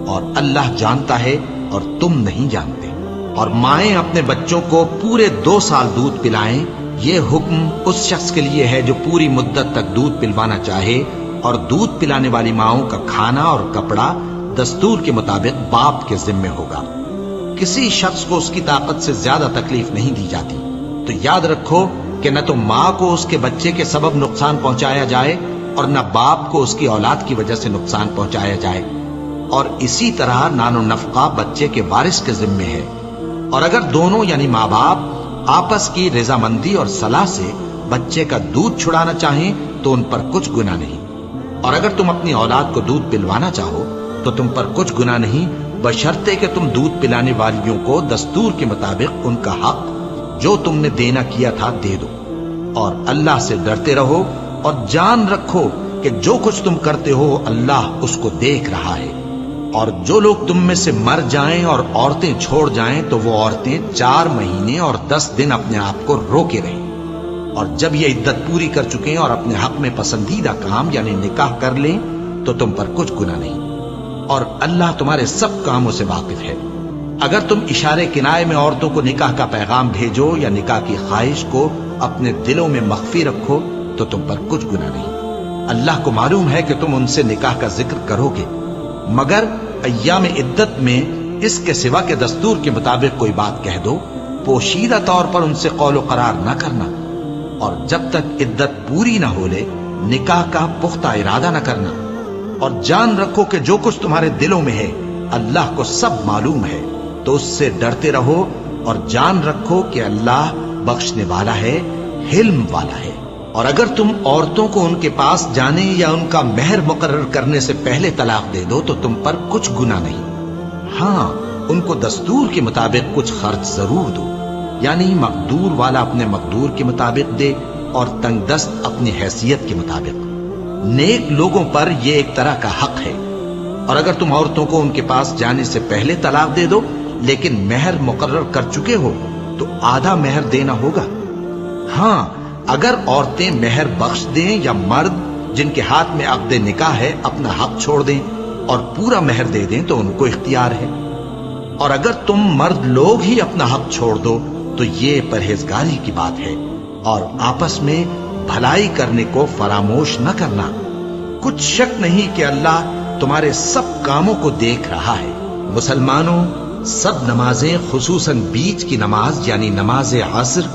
اور اللہ جانتا ہے اور تم نہیں جانتے۔ اور مائیں اپنے بچوں کو پورے 2 سال دودھ پلائیں، یہ حکم اس شخص کے لیے ہے جو پوری مدت تک دودھ پلوانا چاہے، اور دودھ پلانے والی ماؤں کا کھانا اور کپڑا دستور کے مطابق باپ کے ذمے ہوگا۔ کسی شخص کو اس کی طاقت سے زیادہ تکلیف نہیں دی جاتی، تو یاد رکھو کہ نہ تو ماں کو اس کے بچے کے سبب نقصان پہنچایا جائے اور نہ باپ کو اس کی اولاد کی وجہ سے نقصان پہنچایا جائے، اور اسی طرح نان و نفقہ بچے کے وارث کے ذمے ہے۔ اور اگر دونوں یعنی ماں باپ آپس کی رضامندی اور صلاح سے بچے کا دودھ چھڑانا چاہیں تو ان پر کچھ گناہ نہیں، اور اگر تم اپنی اولاد کو دودھ پلوانا چاہو تو تم پر کچھ گناہ نہیں، بشرطے کہ تم دودھ پلانے والیوں کو دستور کے مطابق ان کا حق جو تم نے دینا کیا تھا دے دو۔ اور اللہ سے ڈرتے رہو اور جان رکھو کہ جو کچھ تم کرتے ہو اللہ اس کو دیکھ رہا ہے۔ اور جو لوگ تم میں سے مر جائیں اور عورتیں چھوڑ جائیں تو وہ عورتیں 4 مہینے اور 10 دن اپنے آپ کو روکے رہیں، اور جب یہ عدت پوری کر چکیں اور اپنے حق میں پسندیدہ کام یعنی نکاح کر لیں تو تم پر کچھ گناہ نہیں، اور اللہ تمہارے سب کاموں سے واقف ہے۔ اگر تم اشارے کنائے میں عورتوں کو نکاح کا پیغام بھیجو یا نکاح کی خواہش کو اپنے دلوں میں مخفی رکھو تو تم پر کچھ گناہ نہیں۔ اللہ کو معلوم ہے کہ تم ان سے نکاح کا ذکر کرو گے، مگر ایام عدت میں اس کے سوا کے دستور کے مطابق کوئی بات کہہ دو، پوشیدہ طور پر ان سے قول و قرار نہ کرنا، اور جب تک عدت پوری نہ ہو لے نکاح کا پختہ ارادہ نہ کرنا۔ اور جان رکھو کہ جو کچھ تمہارے دلوں میں ہے اللہ کو سب معلوم ہے، تو اس سے ڈرتے رہو اور جان رکھو کہ اللہ بخشنے والا ہے، حلم والا ہے۔ اور اگر تم عورتوں کو ان کے پاس جانے یا ان کا مہر مقرر کرنے سے پہلے طلاق دے دو تو تم پر کچھ گناہ نہیں، ہاں ان کو دستور کے مطابق کچھ خرچ ضرور دو، یعنی مقدور والا اپنے مقدور کے مطابق دے اور تنگ دست اپنی حیثیت کے مطابق۔ نیک لوگوں پر یہ ایک طرح کا حق ہے۔ اور اگر تم عورتوں کو ان کے پاس جانے سے پہلے طلاق دے دو لیکن مہر مقرر کر چکے ہو تو آدھا مہر دینا ہوگا۔ ہاں اگر عورتیں مہر بخش دیں یا مرد جن کے ہاتھ میں عقد نکاح ہے اپنا حق چھوڑ دیں اور پورا مہر دے دیں تو ان کو اختیار ہے۔ اور اگر تم مرد لوگ ہی اپنا حق چھوڑ دو تو یہ پرہیزگاری کی بات ہے، اور آپس میں بھلائی کرنے کو فراموش نہ کرنا۔ کچھ شک نہیں کہ اللہ تمہارے سب کاموں کو دیکھ رہا ہے۔ مسلمانوں، سب نمازیں خصوصاً بیچ کی نماز یعنی نماز عصر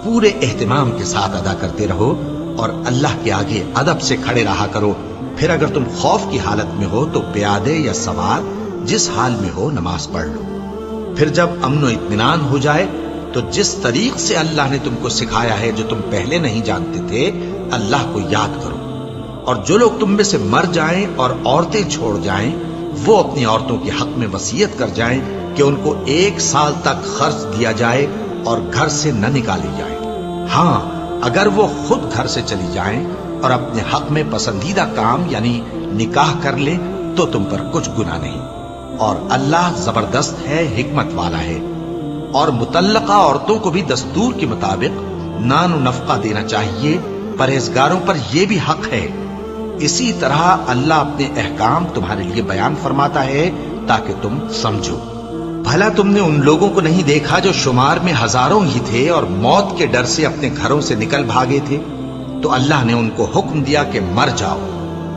پورے اہتمام کے ساتھ ادا کرتے رہو اور اللہ کے آگے ادب سے کھڑے رہا کرو۔ پھر اگر تم خوف کی حالت میں ہو تو پیادے یا سوار جس حال میں ہو نماز پڑھ لو۔ پھر جب امن و اطمینان ہو جائے تو جس طریق سے اللہ نے تم کو سکھایا ہے جو تم پہلے نہیں جانتے تھے اللہ کو یاد کرو۔ اور جو لوگ تم میں سے مر جائیں اور عورتیں چھوڑ جائیں وہ اپنی عورتوں کے حق میں وصیت کر جائیں کہ ان کو 1 سال تک خرچ دیا جائے اور گھر سے نہ نکالی جائے۔ ہاں اگر وہ خود گھر سے چلی جائیں اور اپنے حق میں پسندیدہ کام یعنی نکاح کر لیں تو تم پر کچھ گناہ نہیں، اور اللہ زبردست ہے، حکمت والا ہے۔ اور مطلقہ عورتوں کو بھی دستور کے مطابق نان و نفقہ دینا چاہیے، پرہیزگاروں پر یہ بھی حق ہے۔ اسی طرح اللہ اپنے احکام تمہارے لیے بیان فرماتا ہے تاکہ تم سمجھو۔ بھلا تم نے ان لوگوں کو نہیں دیکھا جو شمار میں ہزاروں ہی تھے اور موت کے ڈر سے اپنے گھروں سے نکل بھاگے تھے؟ تو اللہ نے ان کو حکم دیا کہ مر جاؤ،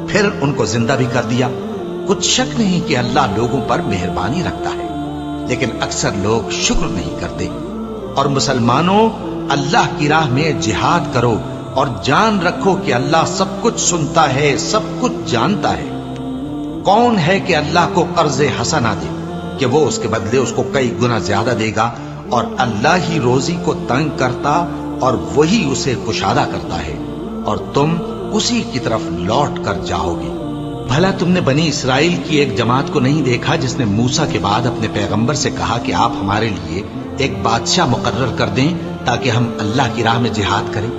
پھر ان کو زندہ بھی کر دیا۔ کچھ شک نہیں کہ اللہ لوگوں پر مہربانی رکھتا ہے، لیکن اکثر لوگ شکر نہیں کرتے۔ اور مسلمانوں، اللہ کی راہ میں جہاد کرو اور جان رکھو کہ اللہ سب کچھ سنتا ہے، سب کچھ جانتا ہے۔ کون ہے کہ اللہ کو قرض حسنہ دے کہ وہ اس کے بدلے اس کو کئی گنا زیادہ دے گا؟ اور اللہ ہی روزی کو تنگ کرتا اور وہی اسے کشادہ کرتا ہے، اور تم اسی کی طرف لوٹ کر جاؤ گے۔ بھلا تم نے بنی اسرائیل کی ایک جماعت کو نہیں دیکھا جس نے موسیٰ کے بعد اپنے پیغمبر سے کہا کہ آپ ہمارے لیے ایک بادشاہ مقرر کر دیں تاکہ ہم اللہ کی راہ میں جہاد کریں؟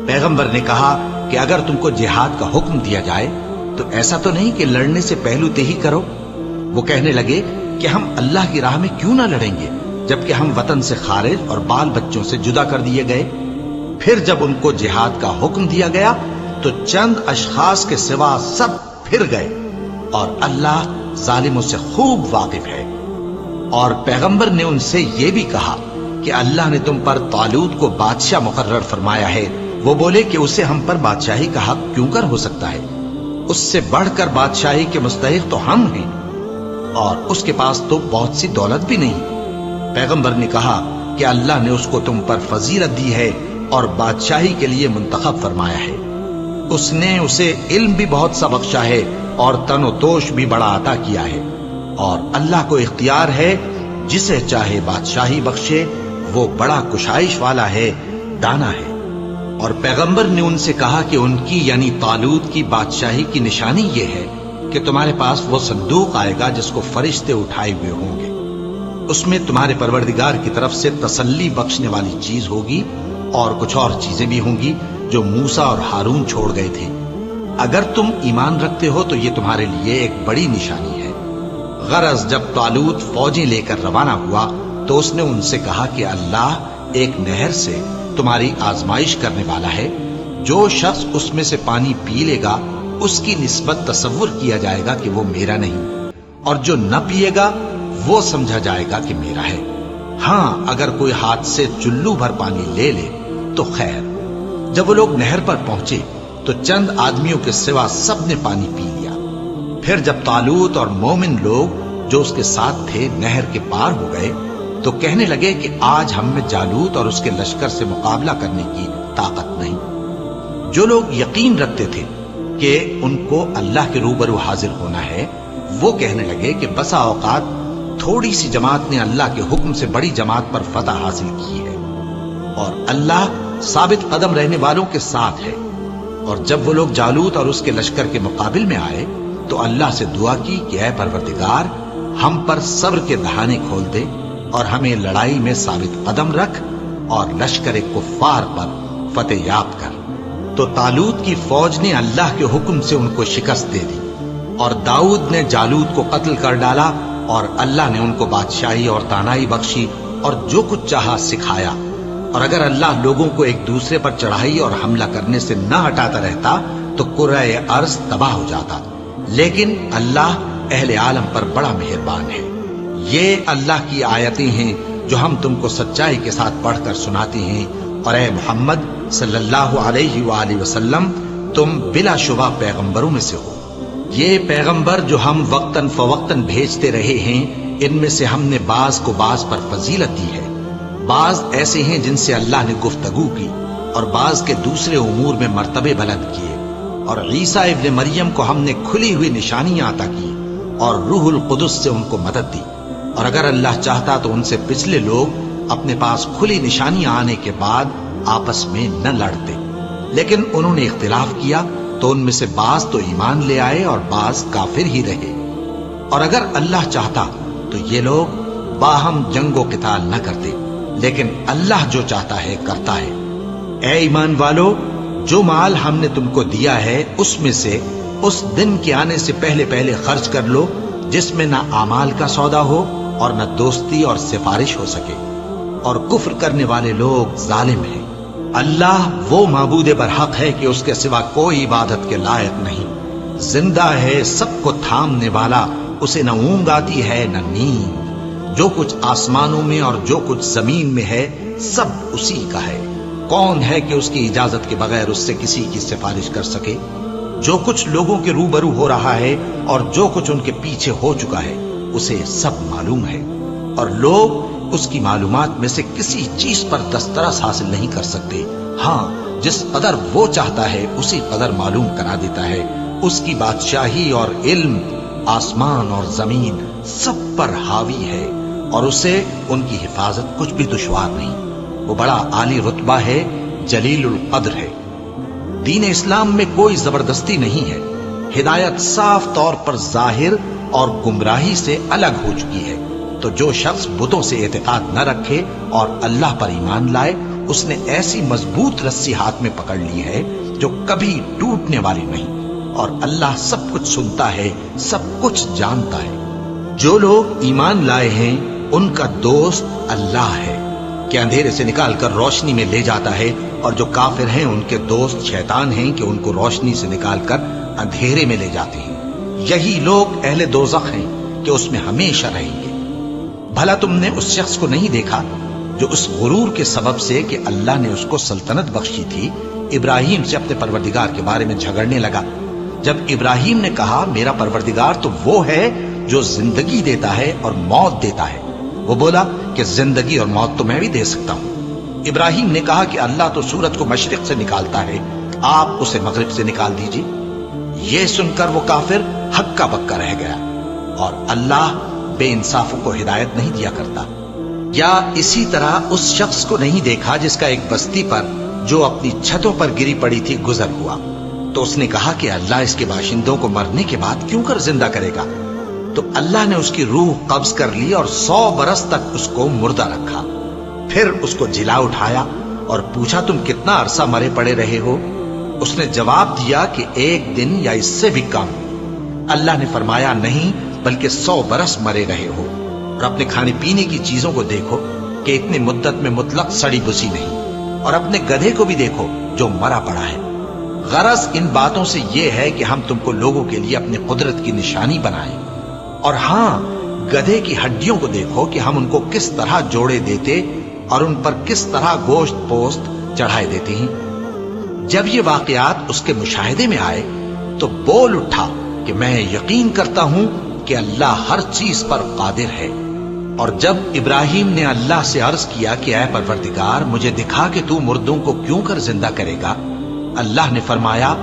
پیغمبر نے کہا کہ اگر تم کو جہاد کا حکم دیا جائے تو ایسا تو نہیں کہ لڑنے سے پہلو تہی کرو۔ وہ کہنے لگے کہ ہم اللہ کی راہ میں کیوں نہ لڑیں گے جبکہ ہم وطن سے خارج اور بال بچوں سے جدا کر دیے گئے۔ پھر جب ان کو جہاد کا حکم دیا گیا تو چند اشخاص کے سوا سب پھر گئے، اور اللہ ظالموں سے خوب واقف ہے۔ اور پیغمبر نے ان سے یہ بھی کہا کہ اللہ نے تم پر طالوت کو بادشاہ مقرر فرمایا ہے۔ وہ بولے کہ اسے ہم پر بادشاہی کا حق کیوں کر ہو سکتا ہے؟ اس سے بڑھ کر بادشاہی کے مستحق تو ہم ہیں، اور اس کے پاس تو بہت سی دولت بھی نہیں۔ پیغمبر نے کہا کہ اللہ نے اس کو تم پر فضیلت دی ہے اور بادشاہی کے لیے منتخب فرمایا ہے۔ اس نے اسے علم بھی بہت سا بخشا ہے اور تن و توش بھی بڑا عطا کیا ہے، اور اللہ کو اختیار ہے جسے چاہے بادشاہی بخشے، وہ بڑا کشائش والا ہے، دانا ہے۔ اور پیغمبر نے ان سے کہا کہ ان کی یعنی طالوت کی بادشاہی کی نشانی یہ ہے کہ تمہارے پاس وہ صندوق آئے گا جس کو فرشتے اٹھائے ہوئے ہوں گے۔ اس میں تمہارے پروردگار کی طرف سے تسلی بخشنے والی چیز ہوگی، اور کچھ اور چیزیں بھی ہوں گی جو موسیٰ اور ہارون چھوڑ گئے تھے۔ اگر تم ایمان رکھتے ہو تو یہ تمہارے لیے ایک بڑی نشانی ہے۔ غرض جب طالوت فوجیں لے کر روانہ ہوا تو اس نے ان سے کہا کہ اللہ ایک نہر سے تمہاری آزمائش کرنے والا ہے، جو شخص اس میں سے پانی پی لے گا اس کی نسبت تصور کیا جائے گا کہ وہ میرا نہیں، اور جو نہ پیے گا وہ سمجھا جائے گا کہ میرا ہے۔ ہاں اگر کوئی ہاتھ سے چلو بھر پانی لے لے تو خیر۔ جب وہ لوگ نہر پر پہنچے تو چند آدمیوں کے سوا سب نے پانی پی لیا۔ پھر جب طالوت اور مومن لوگ جو اس کے ساتھ تھے نہر کے پار ہو گئے تو کہنے لگے کہ آج ہم میں جالوت اور اس کے لشکر سے مقابلہ کرنے کی طاقت نہیں۔ جو لوگ یقین رکھتے تھے کہ ان کو اللہ کے روبرو حاضر ہونا ہے، وہ کہنے لگے کہ بسا اوقات تھوڑی سی جماعت نے اللہ کے حکم سے بڑی جماعت پر فتح حاصل کی ہے، اور اللہ ثابت قدم رہنے والوں کے ساتھ ہے۔ اور جب وہ لوگ جالوت اور اس کے لشکر کے مقابل میں آئے تو اللہ سے دعا کی کہ اے پروردگار، ہم پر صبر کے دہانے کھول دے اور ہمیں لڑائی میں ثابت قدم رکھ اور لشکر کفار پر فتح یاب کر۔ تو طالوت کی فوج نے اللہ کے حکم سے ان کو شکست دے دی، اور داؤد نے جالوت کو قتل کر ڈالا، اور اللہ نے ان کو بادشاہی اور دانائی بخشی اور جو کچھ چاہا سکھایا۔ اور اگر اللہ لوگوں کو ایک دوسرے پر چڑھائی اور حملہ کرنے سے نہ ہٹاتا رہتا تو کرۂ ارض تباہ ہو جاتا، لیکن اللہ اہل عالم پر بڑا مہربان ہے۔ یہ اللہ کی آیتیں ہیں جو ہم تم کو سچائی کے ساتھ پڑھ کر سناتے ہیں، اور اے محمد صلی اللہ علیہ وآلہ وسلم، تم بلا شبہ پیغمبروں میں سے ہو۔ یہ پیغمبر جو ہم وقتاً فوقتاً بھیجتے رہے ہیں، ان میں سے ہم نے بعض کو بعض پر فضیلت دی ہے۔ بعض ایسے ہیں جن سے اللہ نے گفتگو کی، اور بعض کے دوسرے امور میں مرتبے بلند کیے۔ اور عیسیٰ ابن مریم کو ہم نے کھلی ہوئی نشانیاں عطا کی، اور روح القدس سے ان کو مدد دی۔ اور اگر اللہ چاہتا تو ان سے پچھلے لوگ اپنے پاس کھلی نشانیاں آنے کے بعد آپس میں نہ لڑتے، لیکن انہوں نے اختلاف کیا تو ان میں سے بعض تو ایمان لے آئے اور بعض کافر ہی رہے۔ اور اگر اللہ چاہتا تو یہ لوگ باہم جنگ و قتال نہ کرتے، لیکن اللہ جو چاہتا ہے کرتا ہے۔ اے ایمان والو، جو مال ہم نے تم کو دیا ہے اس میں سے اس دن کے آنے سے پہلے پہلے خرچ کر لو جس میں نہ اعمال کا سودا ہو اور نہ دوستی اور سفارش ہو سکے، اور کفر کرنے والے لوگ ظالم ہیں۔ اللہ وہ معبود برحق ہے کہ اس کے سوا کوئی عبادت کے لائق نہیں، زندہ ہے، سب کو تھامنے والا، اسے نہ اونگ آتی ہے نہ نیند۔ جو کچھ آسمانوں میں اور جو کچھ زمین میں ہے سب اسی کا ہے۔ کون ہے کہ اس کی اجازت کے بغیر اس سے کسی کی سفارش کر سکے؟ جو کچھ لوگوں کے روبرو ہو رہا ہے اور جو کچھ ان کے پیچھے ہو چکا ہے اسے سب معلوم ہے، اور لوگ اس کی معلومات میں سے کسی چیز پر دسترس حاصل نہیں کر سکتے۔ ہاں، جس قدر وہ چاہتا ہے اسی قدر معلوم کرا دیتا ہے۔ اس کی بادشاہی اور علم آسمان اور زمین سب پر حاوی ہے، اور اسے ان کی حفاظت کچھ بھی دشوار نہیں۔ وہ بڑا عالی رتبہ ہے، جلیل القدر ہے۔ دین اسلام میں کوئی زبردستی نہیں ہے، ہدایت صاف طور پر ظاہر اور گمراہی سے الگ ہو چکی ہے۔ تو جو شخص بتوں سے اعتقاد نہ رکھے اور اللہ پر ایمان لائے، اس نے ایسی مضبوط رسی ہاتھ میں پکڑ لی ہے جو کبھی ٹوٹنے والی نہیں، اور اللہ سب کچھ سنتا ہے، سب کچھ جانتا ہے۔ جو لوگ ایمان لائے ہیں ان کا دوست اللہ ہے کہ اندھیرے سے نکال کر روشنی میں لے جاتا ہے، اور جو کافر ہیں ان کے دوست شیطان ہیں کہ ان کو روشنی سے نکال کر اندھیرے میں لے جاتے ہیں۔ یہی لوگ اہل دوزخ ہیں کہ اس میں ہمیشہ رہیں گے۔ بھلا تم نے اس شخص کو نہیں دیکھا جو اس غرور کے سبب سے کہ اللہ نے اس کو سلطنت بخشی تھی، ابراہیم سے اپنے پروردگار کے بارے میں جھگڑنے لگا؟ جب ابراہیم نے کہا میرا پروردگار تو وہ ہے جو زندگی دیتا ہے اور موت دیتا ہے، وہ بولا کہ زندگی اور موت تو میں بھی دے سکتا ہوں۔ ابراہیم نے کہا کہ اللہ تو سورج کو مشرق سے نکالتا ہے، آپ اسے مغرب سے نکال دیجیے۔ یہ سن کر وہ کافر ہکا بکا رہ گیا، اور اللہ بے انصافوں کو ہدایت نہیں دیا کرتا۔ یا اسی طرح اس شخص کو نہیں دیکھا جس کا ایک بستی پر جو اپنی چھتوں پر گری پڑی تھی گزر ہوا، تو اس نے کہا کہ اللہ اس کے باشندوں کو مرنے کے بعد کیوں کر زندہ کرے گا؟ تو اللہ نے اس کی روح قبض کر لی اور 100 برس تک اس کو مردہ رکھا۔ پھر اس کو جلا اٹھایا اور پوچھا تم کتنا عرصہ مرے پڑے رہے ہو؟ اس نے جواب دیا کہ 1 دن یا اس سے بھی کم۔ اللہ نے فرمایا نہیں بلکہ 100 برس مرے رہے ہو، اور اپنے کھانے پینے کی چیزوں کو دیکھو کہ اتنی مدت میں مطلق سڑی بسی نہیں، اور اپنے گدھے کو بھی دیکھو جو مرا پڑا ہے۔ غرض ان باتوں سے یہ ہے کہ ہم تم کو لوگوں کے لیے اپنی قدرت کی نشانی بنائیں، اور ہاں گدھے کی ہڈیوں کو دیکھو کہ ہم ان کو کس طرح جوڑے دیتے اور ان پر کس طرح گوشت پوست چڑھائے دیتے ہیں۔ جب یہ واقعات اس کے مشاہدے میں آئے تو بول اٹھا کہ میں یقین کرتا ہوں کہ اللہ ہر چیز پر قادر ہے۔ اور جب ابراہیم نے اللہ سے عرض کیا کہ اے پروردگار مجھے دکھا کہ تو مردوں کو کیوں کر زندہ کرے گا، اللہ نے فرمایا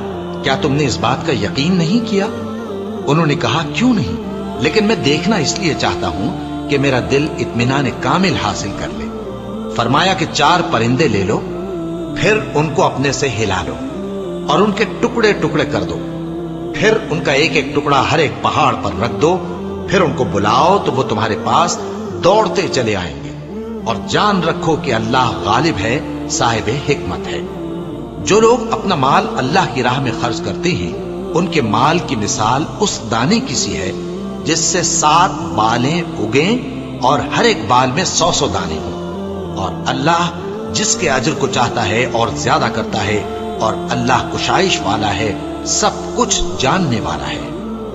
کیا تم نے اس بات کا یقین نہیں کیا؟ انہوں نے کہا کیوں نہیں، لیکن میں دیکھنا اس لیے چاہتا ہوں کہ میرا دل اطمینان کامل حاصل کر لے۔ فرمایا کہ 4 پرندے لے لو، پھر ان کو اپنے سے ہلا لو اور ان کے ٹکڑے ٹکڑے کر دو، پھر ان کا ایک ایک ٹکڑا ہر ایک پہاڑ پر رکھ دو، پھر ان کو بلاؤ تو وہ تمہارے پاس دوڑتے چلے آئیں گے، اور جان رکھو کہ اللہ غالب ہے، صاحب حکمت ہے۔ جو لوگ اپنا مال اللہ کی راہ میں خرچ کرتے ہیں ان کے مال کی مثال اس دانے کی سی ہے جس سے 7 بالیں اگیں اور ہر ایک بال میں 100 دانے ہوں، اور اللہ جس کے اجر کو چاہتا ہے اور زیادہ کرتا ہے، اور اللہ کشائش والا ہے، سب کچھ جاننے والا ہے۔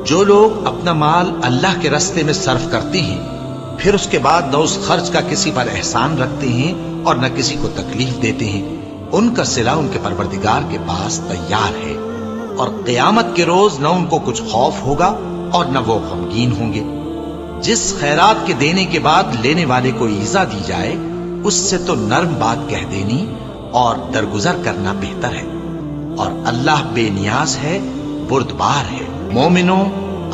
جو لوگ اپنا مال اللہ کے راستے میں صرف کرتے ہیں پھر اس کے بعد نہ اس خرچ کا کسی پر احسان رکھتے ہیں اور نہ کسی کو تکلیف دیتے ہیں، ان کا صلہ ان کے پروردگار کے پاس تیار ہے، اور قیامت کے روز نہ ان کو کچھ خوف ہوگا اور نہ وہ غمگین ہوں گے۔ جس خیرات کے دینے کے بعد لینے والے کو ایذا دی جائے اس سے تو نرم بات کہہ دینی اور درگزر کرنا بہتر ہے، اور اللہ بے نیاز ہے، بردبار ہے۔ مومنوں،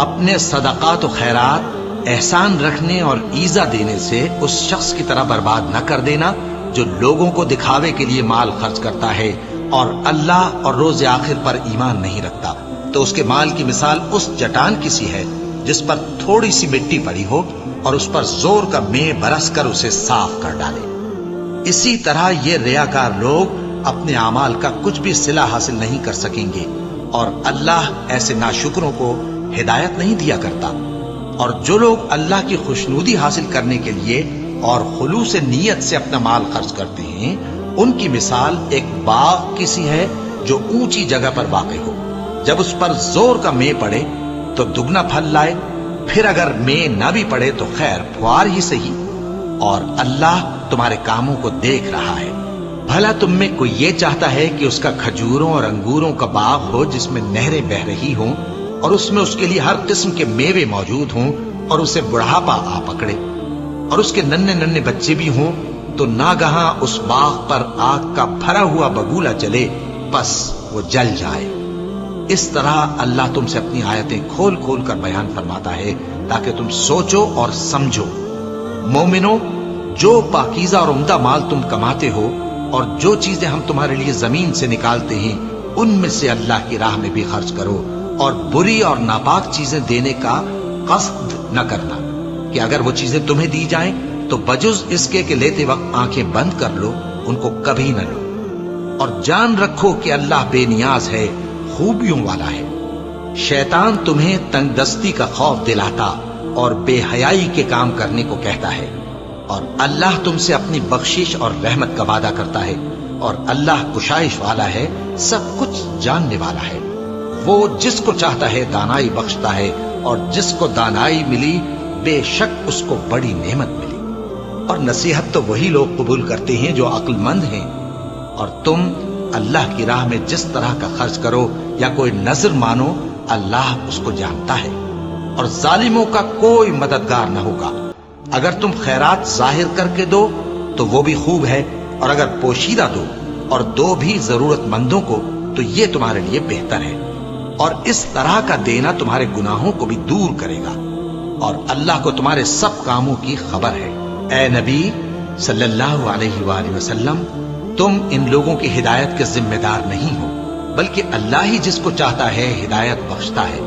اپنے صدقات و خیرات احسان رکھنے اور ایذا دینے سے اس شخص کی طرح برباد نہ کر دینا جو لوگوں کو دکھاوے کے لیے مال خرچ کرتا ہے اور اللہ اور روز آخر پر ایمان نہیں رکھتا، تو اس کے مال کی مثال اس چٹان کی سی ہے جس پر تھوڑی سی مٹی پڑی ہو اور اس پر زور کا مے برس کر اسے صاف کر ڈالے۔ اسی طرح یہ ریاکار لوگ اپنے اعمال کا کچھ بھی صلہ حاصل نہیں کر سکیں گے، اور اللہ ایسے ناشکروں کو ہدایت نہیں دیا کرتا۔ اور جو لوگ اللہ کی خوشنودی حاصل کرنے کے لیے اور خلوص نیت سے اپنا مال خرچ کرتے ہیں ان کی مثال ایک باغ کی سی ہے جو اونچی جگہ پر واقع ہو، جب اس پر زور کا مے پڑے تو دگنا پھل لائے، پھر اگر مے نہ بھی پڑے تو خیر پھوار ہی سہی، اور اللہ تمہارے کاموں کو دیکھ رہا ہے۔ بھلا تم میں کوئی یہ چاہتا ہے کہ اس کا کھجوروں اور انگوروں کا باغ ہو جس میں نہریں بہ رہی ہوں اور اس میں اس کے لیے ہر قسم کے میوے موجود ہوں، اور اسے بڑھاپا آ پکڑے اور اس کے ننھے ننھے بچے بھی ہوں، تو ناگہاں اس باغ پر آگ کا بھرا ہوا بگولا چلے، بس وہ جل جائے۔ اس طرح اللہ تم سے اپنی آیتیں کھول کھول کر بیان فرماتا ہے تاکہ تم سوچو اور سمجھو۔ مومنوں، جو پاکیزہ اور عمدہ مال تم کماتے ہو اور جو چیزیں ہم تمہارے لیے زمین سے نکالتے ہیں ان میں سے اللہ کی راہ میں بھی خرچ کرو، اور بری اور ناپاک چیزیں دینے کا قصد نہ کرنا کہ اگر وہ چیزیں تمہیں دی جائیں تو بجز اس کے کہ لیتے وقت آنکھیں بند کر لو، ان کو کبھی نہ لو۔ اور جان رکھو کہ اللہ بے نیاز ہے، خوبیوں والا ہے۔ شیطان تمہیں تنگ دستی کا خوف دلاتا اور بے حیائی کے کام کرنے کو کہتا ہے، اور اللہ تم سے اپنی بخشش اور رحمت کا وعدہ کرتا ہے، اور اللہ کشائش والا ہے، سب کچھ جاننے والا ہے۔ وہ جس کو چاہتا ہے دانائی بخشتا ہے، اور جس کو دانائی ملی بے شک اس کو بڑی نعمت ملی۔ اور نصیحت تو وہی لوگ قبول کرتے ہیں جو عقل مند ہیں۔ اور تم اللہ کی راہ میں جس طرح کا خرچ کرو یا کوئی نذر مانو، اللہ اس کو جانتا ہے، اور ظالموں کا کوئی مددگار نہ ہوگا۔ اگر تم خیرات ظاہر کر کے دو تو وہ بھی خوب ہے، اور اگر پوشیدہ دو اور دو بھی ضرورت مندوں کو تو یہ تمہارے لیے بہتر ہے، اور اس طرح کا دینا تمہارے گناہوں کو بھی دور کرے گا، اور اللہ کو تمہارے سب کاموں کی خبر ہے۔ اے نبی صلی اللہ علیہ وآلہ وسلم، تم ان لوگوں کی ہدایت کے ذمہ دار نہیں ہو، بلکہ اللہ ہی جس کو چاہتا ہے ہدایت بخشتا ہے۔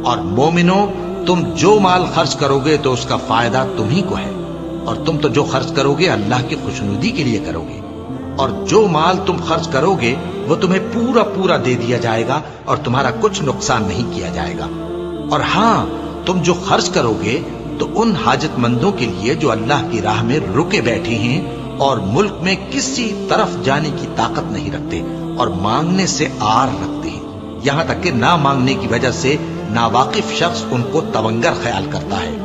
اور مومنو، تم جو مال خرچ کرو گے تو اس کا فائدہ تمہیں کو ہے، اور تم تو جو خرچ کرو گے اللہ کی خوشنودی کے لیے کرو گے، اور جو مال تم خرچ کرو گے وہ تمہیں پورا پورا دے دیا جائے گا، اور تمہارا کچھ نقصان نہیں کیا جائے گا۔ اور ہاں، تم جو خرچ کرو گے تو ان حاجت مندوں کے لیے جو اللہ کی راہ میں رکے بیٹھے ہیں اور ملک میں کسی طرف جانے کی طاقت نہیں رکھتے اور مانگنے سے آر رکھتے ہیں، یہاں تک کہ نہ مانگنے کی وجہ سے ناواقف شخص ان کو تونگر خیال کرتا ہے،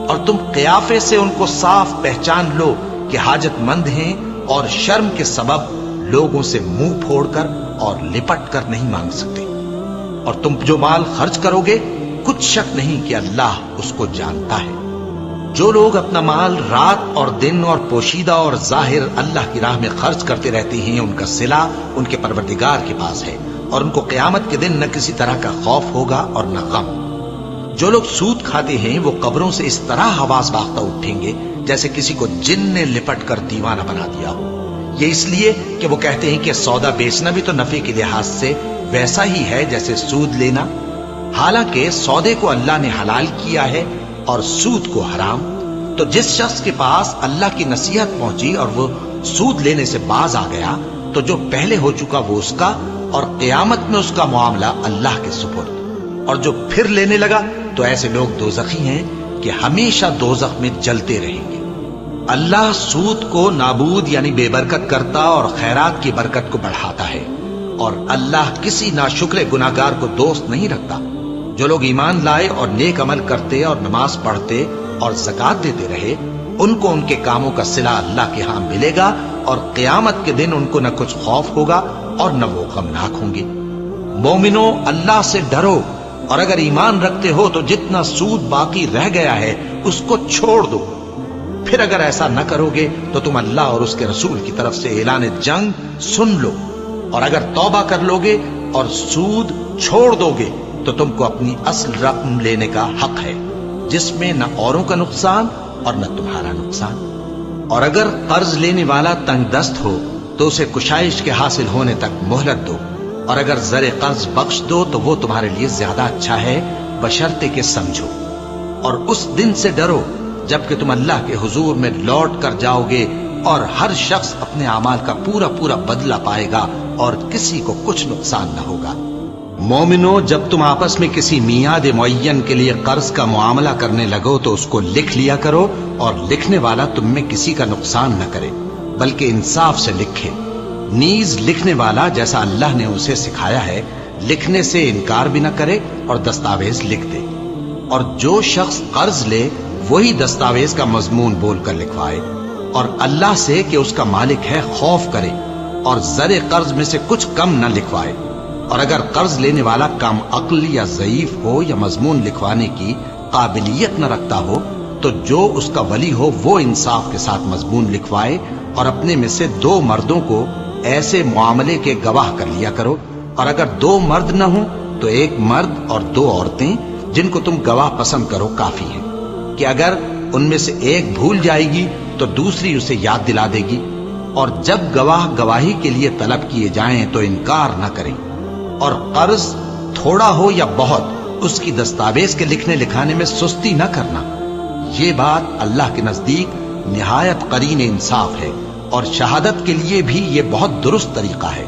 اور تم قیافے سے ان کو صاف پہچان لو کہ حاجت مند ہیں، اور شرم کے سبب لوگوں سے منہ پھوڑ کر اور لپٹ کر نہیں مانگ سکتے۔ اور تم جو مال خرچ کرو گے کچھ شک نہیں کہ اللہ اس کو جانتا ہے۔ جو لوگ اپنا مال رات اور دن اور پوشیدہ اور ظاہر اللہ کی راہ میں خرچ کرتے رہتے ہیں، ان کا صلہ ان کے پروردگار کے پاس ہے، اور ان کو قیامت کے دن نہ کسی طرح کا خوف ہوگا اور نہ غم۔ جو لوگ سود کھاتے ہیں وہ قبروں سے اس طرح حواس باختہ اٹھیں گے جیسے کسی کو جن نے لپٹ کر دیوانہ بنا دیا ہو۔ یہ اس لیے کہ وہ کہتے ہیں کہ سودا بیچنا بھی تو نفع کے لحاظ سے ویسا ہی ہے جیسے سود لینا، حالانکہ سودے کو اللہ نے حلال کیا ہے اور سود کو حرام۔ تو جس شخص کے پاس اللہ کی نصیحت پہنچی اور وہ سود لینے سے باز آ گیا تو جو پہلے ہو چکا وہ اس کا، اور قیامت میں اس کا معاملہ اللہ کے سپرد۔ اور جو پھر لینے لگا تو ایسے لوگ دوزخی ہیں کہ ہمیشہ دوزخ میں جلتے رہیں گے۔ اللہ سود کو نابود یعنی بے برکت کرتا اور خیرات کی برکت کو بڑھاتا ہے، اور اللہ کسی ناشکر گناہگار کو دوست نہیں رکھتا۔ جو لوگ ایمان لائے اور نیک عمل کرتے اور نماز پڑھتے اور زکات دیتے رہے، ان کو ان کے کاموں کا صلہ اللہ کے ہاں ملے گا، اور قیامت کے دن ان کو نہ کچھ خوف ہوگا اور نہ وہ غمناک ہوں گے۔ مومنو، اللہ سے ڈرو، اور اگر ایمان رکھتے ہو تو جتنا سود باقی رہ گیا ہے اس کو چھوڑ دو۔ پھر اگر ایسا نہ کرو گے تو تم اللہ اور اس کے رسول کی طرف سے اعلان جنگ سن لو، اور اگر توبہ کر لو گے اور سود چھوڑ دو گے تو تم کو اپنی اصل رقم لینے کا حق ہے، جس میں نہ اوروں کا نقصان اور نہ تمہارا نقصان۔ اور اگر قرض لینے والا تنگ دست ہو تو اسے کشائش کے حاصل ہونے تک مہلت دو، اور اگر زر قرض بخش دو تو وہ تمہارے لیے زیادہ اچھا ہے، بشرطے کہ سمجھو۔ اور اس دن سے ڈرو جبکہ تم اللہ کے حضور میں لوٹ کر جاؤ گے، اور ہر شخص اپنے اعمال کا پورا پورا بدلہ پائے گا، اور کسی کو کچھ نقصان نہ ہوگا۔ مومنو، جب تم آپس میں کسی میعاد معین کے لیے قرض کا معاملہ کرنے لگو تو اس کو لکھ لیا کرو، اور لکھنے والا تم میں کسی کا نقصان نہ کرے بلکہ انصاف سے لکھے۔ نیز لکھنے والا جیسا اللہ نے اسے سکھایا ہے لکھنے سے انکار بھی نہ کرے اور دستاویز لکھ دے۔ اور جو شخص قرض لے وہی دستاویز کا مضمون بول کر لکھوائے، اور اللہ سے کہ اس کا مالک ہے خوف کرے، اور زر قرض میں سے کچھ کم نہ لکھوائے۔ اور اگر قرض لینے والا کم عقل یا ضعیف ہو یا مضمون لکھوانے کی قابلیت نہ رکھتا ہو تو جو اس کا ولی ہو وہ انصاف کے ساتھ مضمون لکھوائے، اور اپنے میں سے 2 مردوں کو ایسے معاملے کے گواہ کر لیا کرو، اور اگر 2 مرد نہ ہوں تو 1 مرد اور 2 عورتیں جن کو تم گواہ پسند کرو کافی ہیں، کہ اگر ان میں سے ایک بھول جائے گی تو دوسری اسے یاد دلا دے گی۔ اور جب گواہ گواہی کے لیے طلب کیے جائیں تو انکار نہ کریں۔ اور قرض تھوڑا ہو یا بہت اس کی دستاویز کے لکھنے لکھانے میں سستی نہ کرنا. یہ بات اللہ کے نزدیک نہایت قرین انصاف ہے اور شہادت کے لیے بھی یہ بہت درست طریقہ ہے.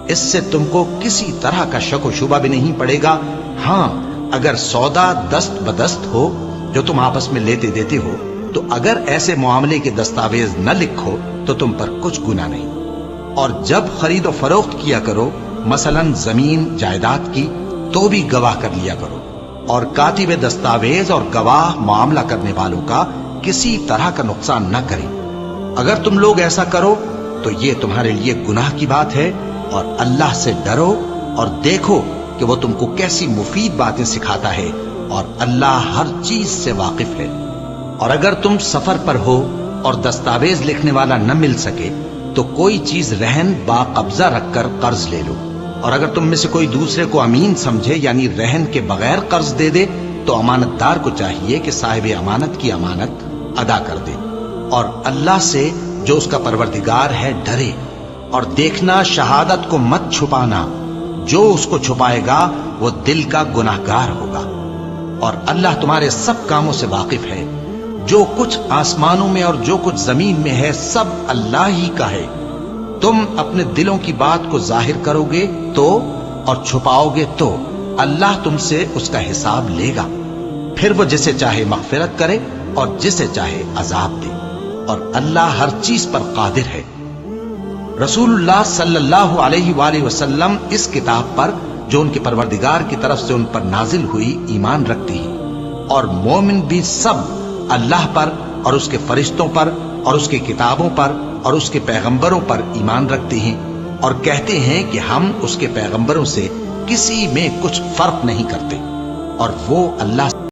اس سے تم کو کسی طرح کا شک و شبہ بھی نہیں پڑے گا. ہاں اگر سودا دست بدست ہو جو تم آپس میں لیتے دیتے ہو تو اگر ایسے معاملے کے دستاویز نہ لکھو تو تم پر کچھ گناہ نہیں. اور جب خرید و فروخت کیا کرو مثلا زمین جائیداد کی تو بھی گواہ کر لیا کرو. اور کاتب دستاویز اور گواہ معاملہ کرنے والوں کا کسی طرح کا نقصان نہ کریں. اگر تم لوگ ایسا کرو تو یہ تمہارے لیے گناہ کی بات ہے. اور اللہ سے ڈرو اور دیکھو کہ وہ تم کو کیسی مفید باتیں سکھاتا ہے اور اللہ ہر چیز سے واقف ہے. اور اگر تم سفر پر ہو اور دستاویز لکھنے والا نہ مل سکے تو کوئی چیز رہن با قبضہ رکھ کر قرض لے لو. اور اگر تم میں سے کوئی دوسرے کو امین سمجھے یعنی رہن کے بغیر قرض دے دے تو امانت دار کو چاہیے کہ صاحب امانت کی امانت ادا کر دے. اور اللہ سے جو اس کا پروردگار ہے ڈرے. اور دیکھنا شہادت کو مت چھپانا. جو اس کو چھپائے گا وہ دل کا گناہگار ہوگا. اور اللہ تمہارے سب کاموں سے واقف ہے. جو کچھ آسمانوں میں اور جو کچھ زمین میں ہے سب اللہ ہی کا ہے. تم اپنے دلوں کی بات کو ظاہر کرو گے تو اور چھپاؤ گے تو اللہ تم سے اس کا حساب لے گا. پھر وہ جسے چاہے مغفرت کرے اور جسے چاہے عذاب دے. اور اللہ ہر چیز پر قادر ہے. رسول اللہ صلی اللہ علیہ وآلہ وسلم اس کتاب پر جو ان کے پروردگار کی طرف سے ان پر نازل ہوئی ایمان رکھتی ہیں. اور مومن بھی سب اللہ پر اور اس کے فرشتوں پر اور اس کی کتابوں پر اور اس کے پیغمبروں پر ایمان رکھتے ہیں اور کہتے ہیں کہ ہم اس کے پیغمبروں سے کسی میں کچھ فرق نہیں کرتے. اور وہ اللہ